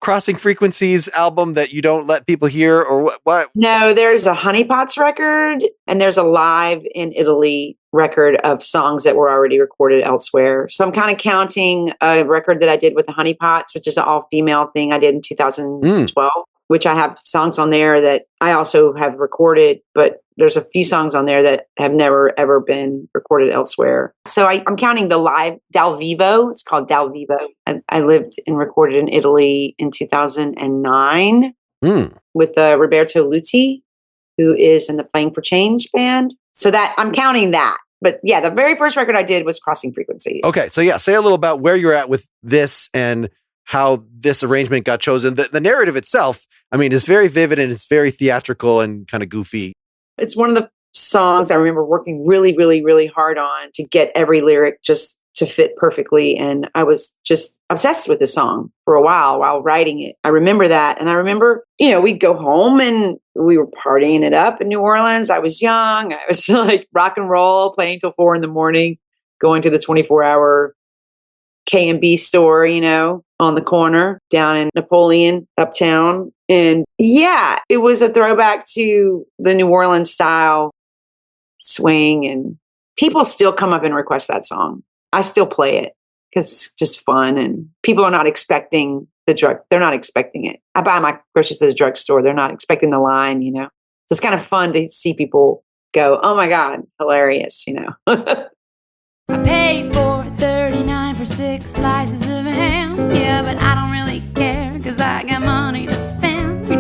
B: Crossing Frequencies album that you don't let people hear, or what?
C: No, there's a Honeypots record and there's a live in Italy record of songs that were already recorded elsewhere. So I'm kind of counting a record that I did with the Honeypots, which is an all-female thing I did in 2012, which I have songs on there that I also have recorded, but there's a few songs on there that have never, ever been recorded elsewhere. So I'm counting the live Dal Vivo. It's called Dal Vivo. I lived and recorded in Italy in 2009 with Roberto Lutti, who is in the Playing for Change band. So that I'm counting that. But yeah, the very first record I did was Crossing Frequencies.
B: Okay. So yeah, say a little about where you're at with this and how this arrangement got chosen. The narrative itself, I mean, is very vivid and it's very theatrical and kind of goofy.
C: It's one of the songs I remember working really, really, really hard on to get every lyric just to fit perfectly. And I was just obsessed with the song for a while writing it. I remember that. And I remember, we'd go home and we were partying it up in New Orleans. I was young. I was like rock and roll, playing till 4 a.m, going to the 24-hour K&B store, on the corner down in Napoleon, uptown. And yeah, it was a throwback to the New Orleans style swing. And people still come up and request that song. I still play it because it's just fun. And people are not expecting they're not expecting it. I buy my groceries at the drugstore. They're not expecting the line, So it's kind of fun to see people go, oh my God, hilarious,
A: I paid for 39 for 6 slices of ham. Yeah, but I don't really care because I got money to spend.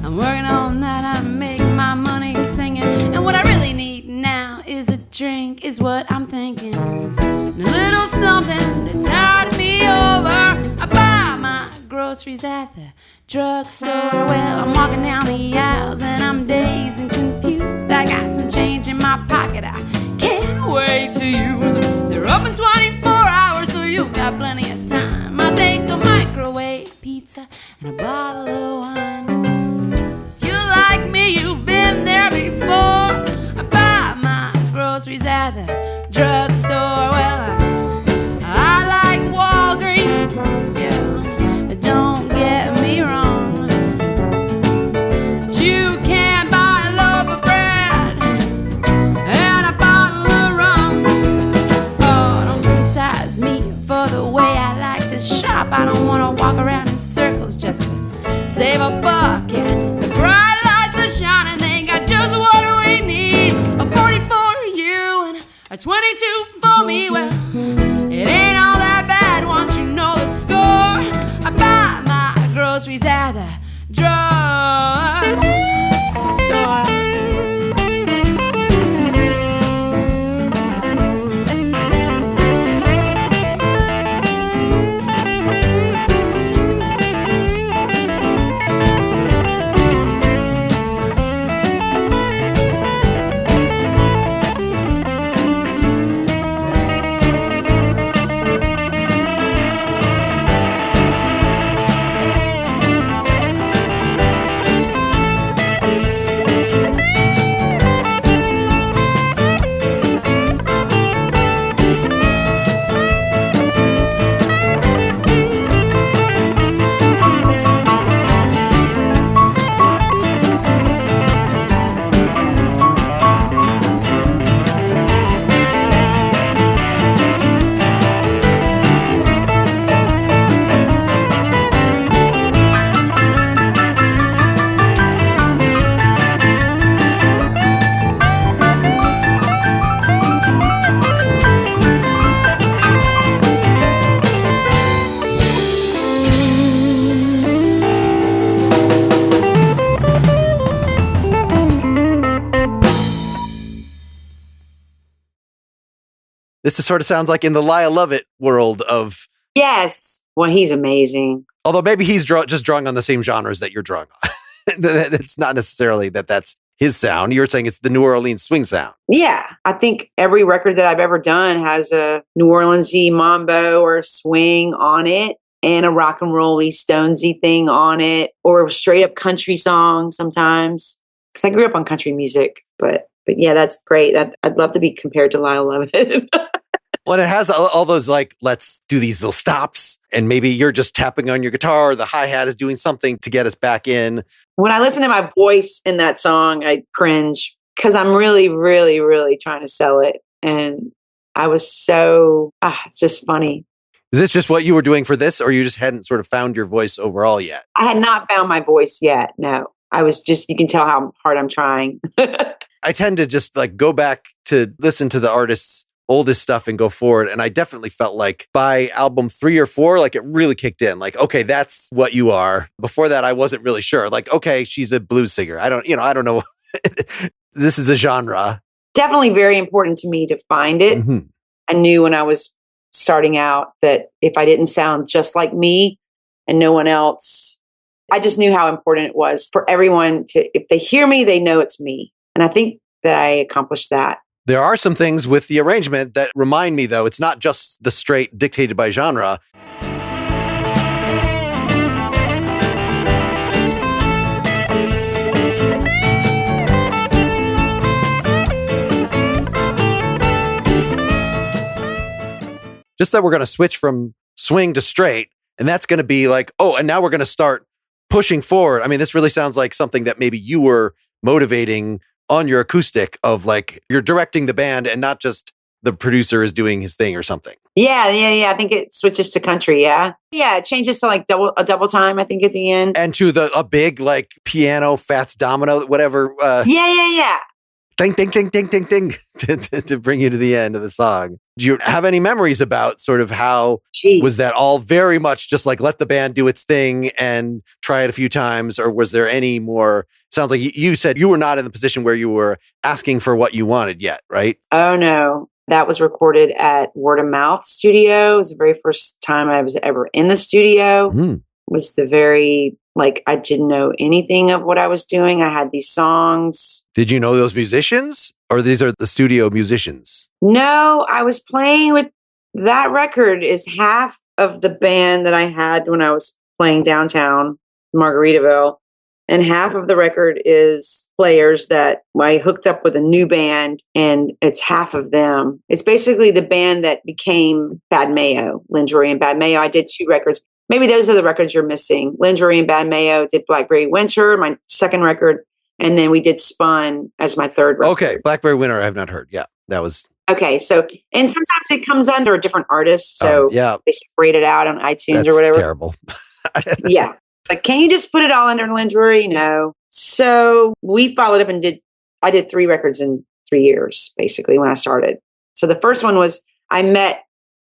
A: I'm working all night. I make my money singing. And what I really need now is a drink, is what I'm thinking. And a little something to tide me over. I buy my groceries at the drugstore. Well, I'm walking down the aisles and I'm dazed and confused. I got some change in my pocket. I can't wait to use them. They're open 24 hours, so you've got plenty of time. I'll take a microwave pizza and a bottle of wine. If you like me, you've been there before. I buy my groceries at the drugstore. Well, I like Walgreens, yeah, but don't get me wrong. But you can't buy a loaf of bread and a bottle of rum. Oh, don't criticize me for the way I like to shop. I don't want to walk around in circles just to save a buck. Yeah, the bright lights are shining, they got just what we need. A 40 for you and a 22 for me. Well, it ain't all that bad once you know the score. I buy my groceries at the drugstore.
B: This is sort of sounds like in the Lyle Lovett world of...
C: Yes. Well, he's amazing.
B: Although maybe he's just drawing on the same genres that you're drawing on. It's not necessarily that's his sound. You're saying it's the New Orleans swing sound.
C: Yeah. I think every record that I've ever done has a New Orleans-y mambo or swing on it and a rock and roll-y Stonesy thing on it, or a straight up country song sometimes. Because I grew up on country music, but yeah, that's great. I'd love to be compared to Lyle Lovett.
B: Well, it has all those like, let's do these little stops, and maybe you're just tapping on your guitar, the hi-hat is doing something to get us back in.
C: When I listen to my voice in that song, I cringe because I'm really, really, really trying to sell it. And I was so, it's just funny.
B: Is this just what you were doing for this, or you just hadn't sort of found your voice overall yet?
C: I had not found my voice yet. No, I was just, you can tell how hard I'm trying.
B: I tend to just like go back to listen to the artist's oldest stuff and go forward. And I definitely felt like by album 3 or 4, like it really kicked in. Like, okay, that's what you are. Before that, I wasn't really sure. Like, okay, she's a blues singer. I don't know. This is a genre.
C: Definitely very important to me to find it.
B: Mm-hmm.
C: I knew when I was starting out that if I didn't sound just like me and no one else, I just knew how important it was for everyone to, if they hear me, they know it's me. And I think that I accomplished that.
B: There are some things with the arrangement that remind me, though, it's not just the straight dictated by genre. Just that we're going to switch from swing to straight, and that's going to be like, oh, and now we're going to start pushing forward. I mean, this really sounds like something that maybe you were motivating on your acoustic, of like you're directing the band and not just the producer is doing his thing or something. Yeah.
C: I think it switches to country. Yeah. It changes to like a double time, I think, at the end.
B: And to a big like piano, Fats Domino, whatever.
C: Yeah.
B: Ding, ding, ding, ding, ding, ding, to bring you to the end of the song. Do you have any memories about sort of how was that all very much just like let the band do its thing and try it a few times? Or was there any more? Sounds like you said you were not in the position where you were asking for what you wanted yet, right?
C: Oh, no. That was recorded at Word of Mouth Studio. It was the very first time I was ever in the studio. It was the very, like, I didn't know anything of what I was doing. I had these songs.
B: Did you know those musicians, or these are the studio musicians?
C: No, I was playing with, that record is half of the band that I had when I was playing downtown Margaritaville. And half of the record is players that I hooked up with a new band, and it's half of them. It's basically the band that became Bad Mayo, Lynn Drury and Bad Mayo. I did 2 records. Maybe those are the records you're missing. Lynn Drury and Bad Mayo did Blackberry Winter, my second record. And then we did Spun as my third record.
B: Okay. Blackberry Winter, I have not heard. Yeah, that was.
C: Okay. So, and sometimes it comes under a different artist. So they separate it out on iTunes or whatever.
B: Terrible.
C: Yeah. Like, can you just put it all under Lynn Drury? No. So we followed up and I did 3 records in 3 years, basically, when I started. So the first one was, I met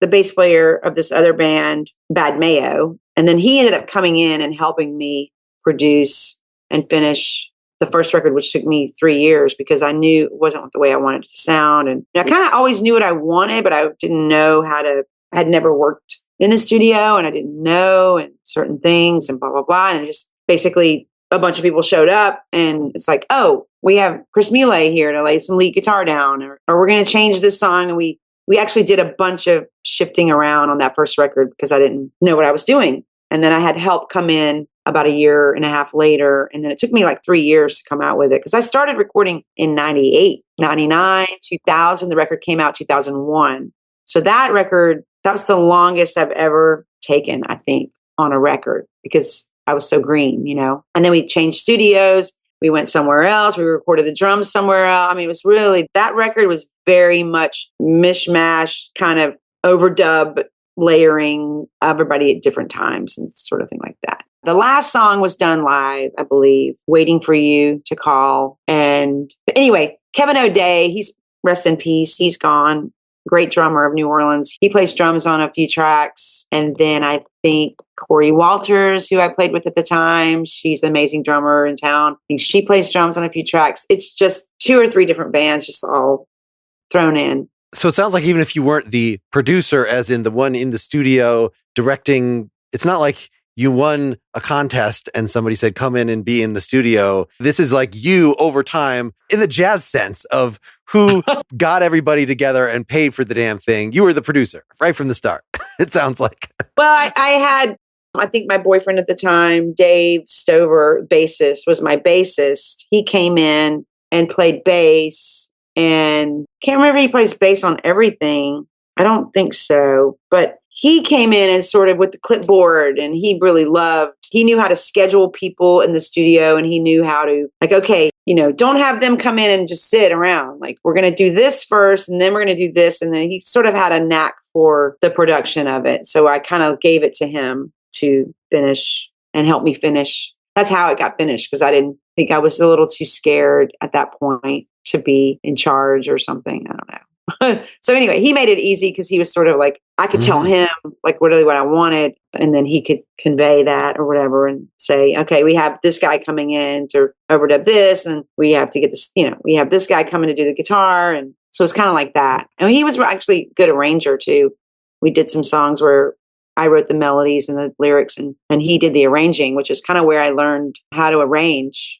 C: the bass player of this other band, Bad Mayo. And then he ended up coming in and helping me produce and finish the first record, which took me 3 years because I knew it wasn't the way I wanted it to sound. And I kind of always knew what I wanted, but I didn't know I had never worked in the studio, and I didn't know, and certain things and blah, blah, blah. And just basically a bunch of people showed up, and it's like, oh, we have Chris Mille here to lay some lead guitar down, or we're going to change this song. And we actually did a bunch of shifting around on that first record because I didn't know what I was doing. And then I had help come in about a year and a half later. And then it took me like 3 years to come out with it because I started recording in 98, 99, 2000. The record came out 2001. So that record, that was the longest I've ever taken, I think, on a record because I was so green, And then we changed studios. We went somewhere else. We recorded the drums somewhere else. I mean, it was really, that record was very much mishmash, kind of overdub, layering everybody at different times and sort of thing like that. The last song was done live, I believe, Waiting for You to Call. And anyway, Kevin O'Day, he's rest in peace. He's gone. Great drummer of New Orleans. He plays drums on a few tracks. And then I think Corey Walters, who I played with at the time, she's an amazing drummer in town. I think she plays drums on a few tracks. It's just 2 or 3 different bands just all thrown in.
B: So it sounds like even if you weren't the producer, as in the one in the studio directing, it's not like you won a contest and somebody said, come in and be in the studio. This is like you over time in the jazz sense of who got everybody together and paid for the damn thing. You were the producer right from the start. It sounds like.
C: Well, I think my boyfriend at the time, Dave Stover, bassist, was my bassist. He came in and played bass, and can't remember if he plays bass on everything. I don't think so, but he came in and sort of with the clipboard, and he knew how to schedule people in the studio, and he knew how to, like, okay, don't have them come in and just sit around. Like, we're going to do this first, and then we're going to do this. And then he sort of had a knack for the production of it. So I kind of gave it to him to finish and help me finish. That's how it got finished, because I didn't think, I was a little too scared at that point to be in charge or something. I don't know. So anyway, he made it easy because he was sort of like, I could tell him like really what I wanted, and then he could convey that or whatever and say, okay, we have this guy coming in to overdub this, and we have to get this, we have this guy coming to do the guitar. And so it's kind of like that. And he was actually a good arranger too. We did some songs where I wrote the melodies and the lyrics, and he did the arranging, which is kind of where I learned how to arrange,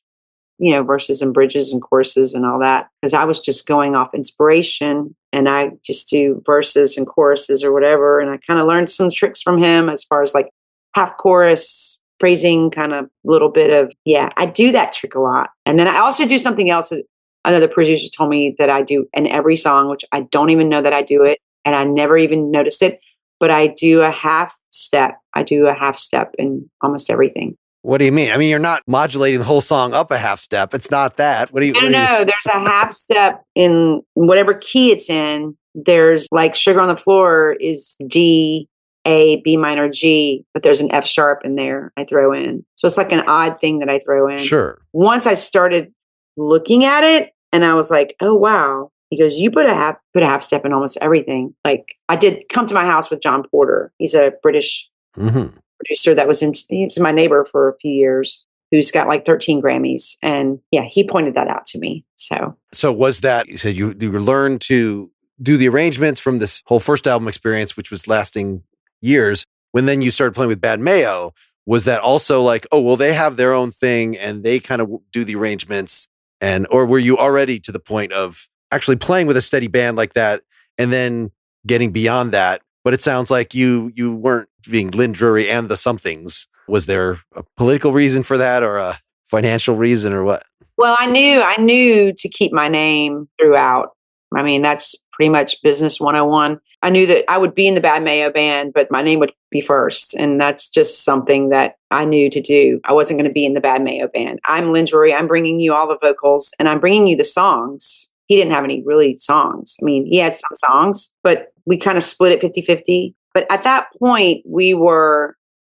C: verses and bridges and choruses and all that. Because I was just going off inspiration, and I just do verses and choruses or whatever. And I kind of learned some tricks from him as far as like half chorus, phrasing, kind of little bit of, I do that trick a lot. And then I also do something else that another producer told me that I do in every song, which I don't even know that I do it, and I never even notice it, but I do a half step. I do a half step in almost everything.
B: What do you mean? I mean, you're not modulating the whole song up a half step. It's not that. What do you?
C: No, there's a half step in whatever key it's in. There's like Sugar on the Floor is G, A, B minor, G, but there's an F sharp in there I throw in. So it's like an odd thing that I throw in.
B: Sure.
C: Once I started looking at it, and I was like, oh, wow. He goes, you put a half step in almost everything. Like, I did Come to My House with John Porter. He's a British producer that he was my neighbor for a few years, who's got like 13 Grammys. And he pointed that out to me. So
B: was that, you said you learned to do the arrangements from this whole first album experience, which was lasting years. When then you started playing with Bad Mayo, was that also like, oh, well, they have their own thing and they kind of do the arrangements, or were you already to the point of actually playing with a steady band like that and then getting beyond that? But it sounds like you weren't being Lynn Drury and the Somethings. Was there a political reason for that, or a financial reason, or what?
C: Well, I knew to keep my name throughout. I mean, that's pretty much business 101. I knew that I would be in the Bad Mayo band, but my name would be first. And that's just something that I knew to do. I wasn't going to be in the Bad Mayo band. I'm Lynn Drury. I'm bringing you all the vocals, and I'm bringing you the songs. He didn't have any really songs. I mean, he had some songs, but we kind of split it 50-50. But at that point,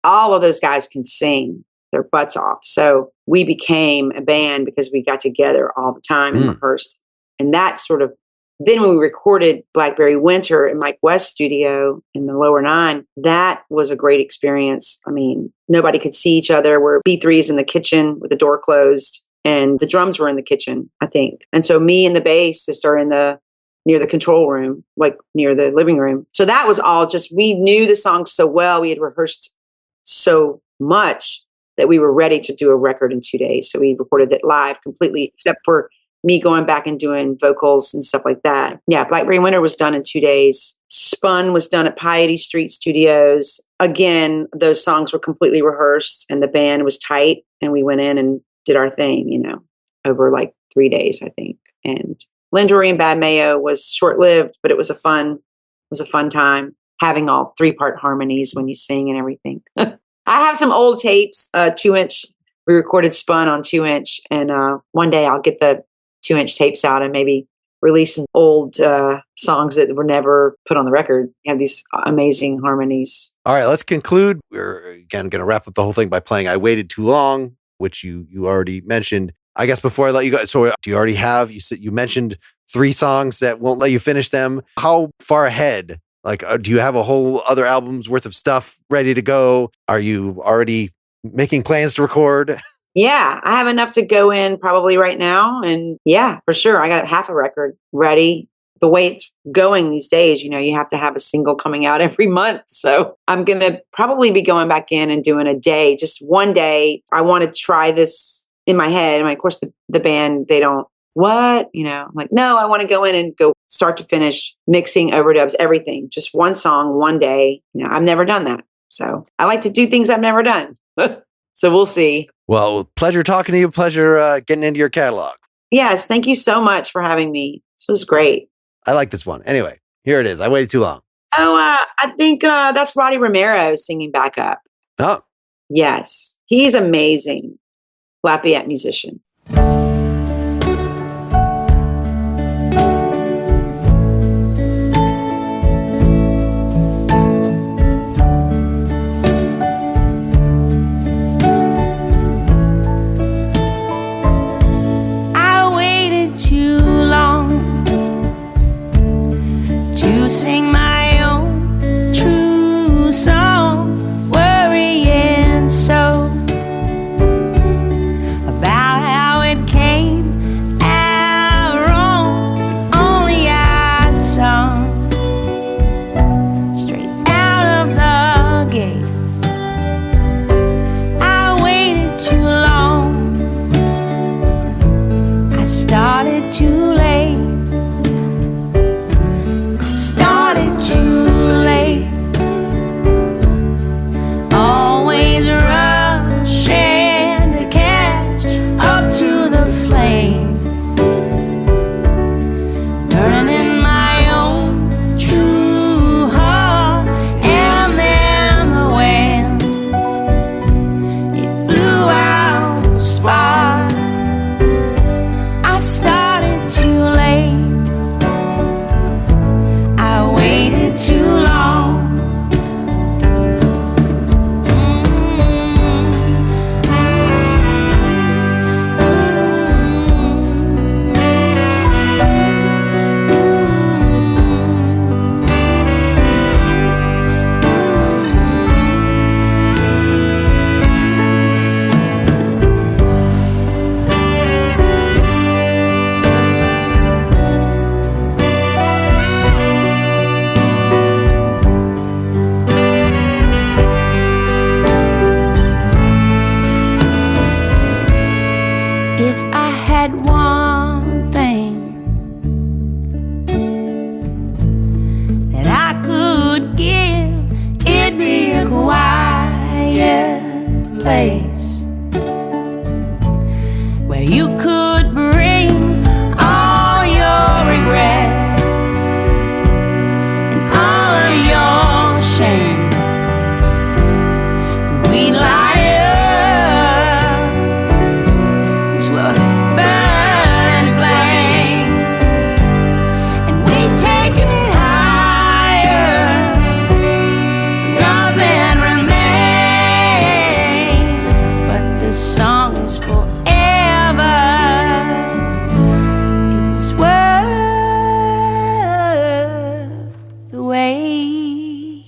C: all of those guys can sing their butts off. So we became a band because we got together all the time and rehearsed. And that sort of, then when we recorded Blackberry Winter in Mike West's studio in the Lower 9, that was a great experience. I mean, nobody could see each other. We're B3s in the kitchen with the door closed, and the drums were in the kitchen, I think. And so me and the bassist are near the control room, like near the living room. So that was all just, we knew the songs so well. We had rehearsed so much that we were ready to do a record in 2 days. So we recorded it live completely, except for me going back and doing vocals and stuff like that. Yeah, Blackberry Winter was done in 2 days. Spun was done at Piety Street Studios. Again, those songs were completely rehearsed, and the band was tight, and we went in and did our thing, over like 3 days, I think. And Lynn Drury and Bad Mayo was short-lived, but it was a fun time having all 3-part harmonies when you sing and everything. I have some old tapes, 2-inch. We recorded Spun on 2-inch, and one day I'll get the 2-inch tapes out and maybe release some old songs that were never put on the record. You have these amazing harmonies.
B: All right, let's conclude. We're again going to wrap up the whole thing by playing I Waited Too Long, which you already mentioned. I guess before I let you go, so do you already have, you mentioned 3 songs that won't let you finish them. How far ahead? Like, do you have a whole other album's worth of stuff ready to go? Are you already making plans to record?
C: Yeah, I have enough to go in probably right now. And yeah, for sure. I got half a record ready, the way it's going these days, you have to have a single coming out every month. So I'm going to probably be going back in and doing a day, just one day. I want to try this in my head. And of course, the band, they don't, what? I'm like, no, I want to go in and go start to finish, mixing, overdubs, everything. Just one song, one day. I've never done that. So I like to do things I've never done. So we'll see.
B: Well, pleasure talking to you. Pleasure getting into your catalog.
C: Yes. Thank you so much for having me. This was great.
B: I like this one. Anyway, here it is. I waited too long.
C: Oh, I think that's Roddy Romero singing back up.
B: Oh.
C: Yes. He's amazing. Lafayette musician.
A: Sing my own true song, worrying so about how it came out wrong. Only I'd sung straight out of the gate. I waited too long, I started too late. Too late, always rushing to catch up to the flame, burning in my own true heart. And then the wind, it blew out the spark. I started too late, too long. Place where you could bring all your regret and all of your shame. We'd light up to a burning flame, and we'd take it higher. Nothing remains. This song is forever. It was worth the wait.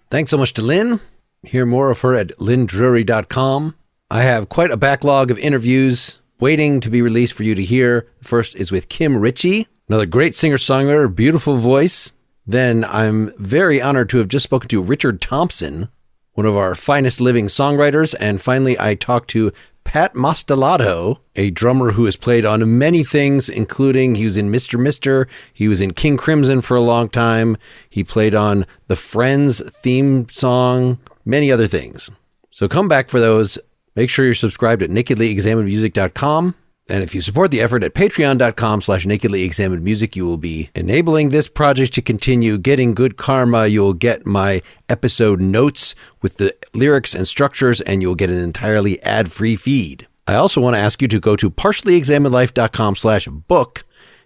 B: Thanks so much to Lynn. Hear more of her at lyndrury.com. I have quite a backlog of interviews waiting to be released for you to hear. First is with Kim Ritchie, another great singer-songwriter, beautiful voice. Then I'm very honored to have just spoken to Richard Thompson, one of our finest living songwriters. And finally, I talked to Pat Mostelato, a drummer who has played on many things, including he was in Mr. Mister, he was in King Crimson for a long time, he played on the Friends theme song, many other things. So come back for those. Make sure you're subscribed at nakedlyexaminedmusic.com. And if you support the effort at patreon.com/nakedlyexaminedmusic, you will be enabling this project to continue, getting good karma. You'll get my episode notes with the lyrics and structures, and you'll get an entirely ad-free feed. I also want to ask you to go to partiallyexaminedlife.com/book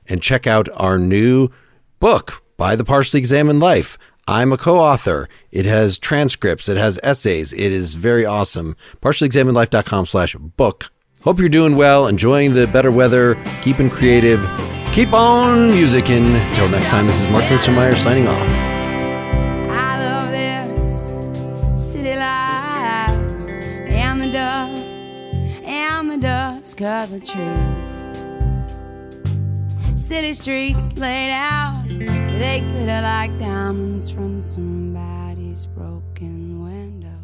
B: and check out our new book, By the Partially Examined Life. I'm a co-author. It has transcripts. It has essays. It is very awesome. partiallyexaminedlife.com/book. Hope you're doing well, enjoying the better weather, keeping creative. Keep on musicking. Until next time, this is Mark Linsenmeyer signing off.
A: I love this rose-covered trees. City streets laid out, they glitter like diamonds from somebody's broken window.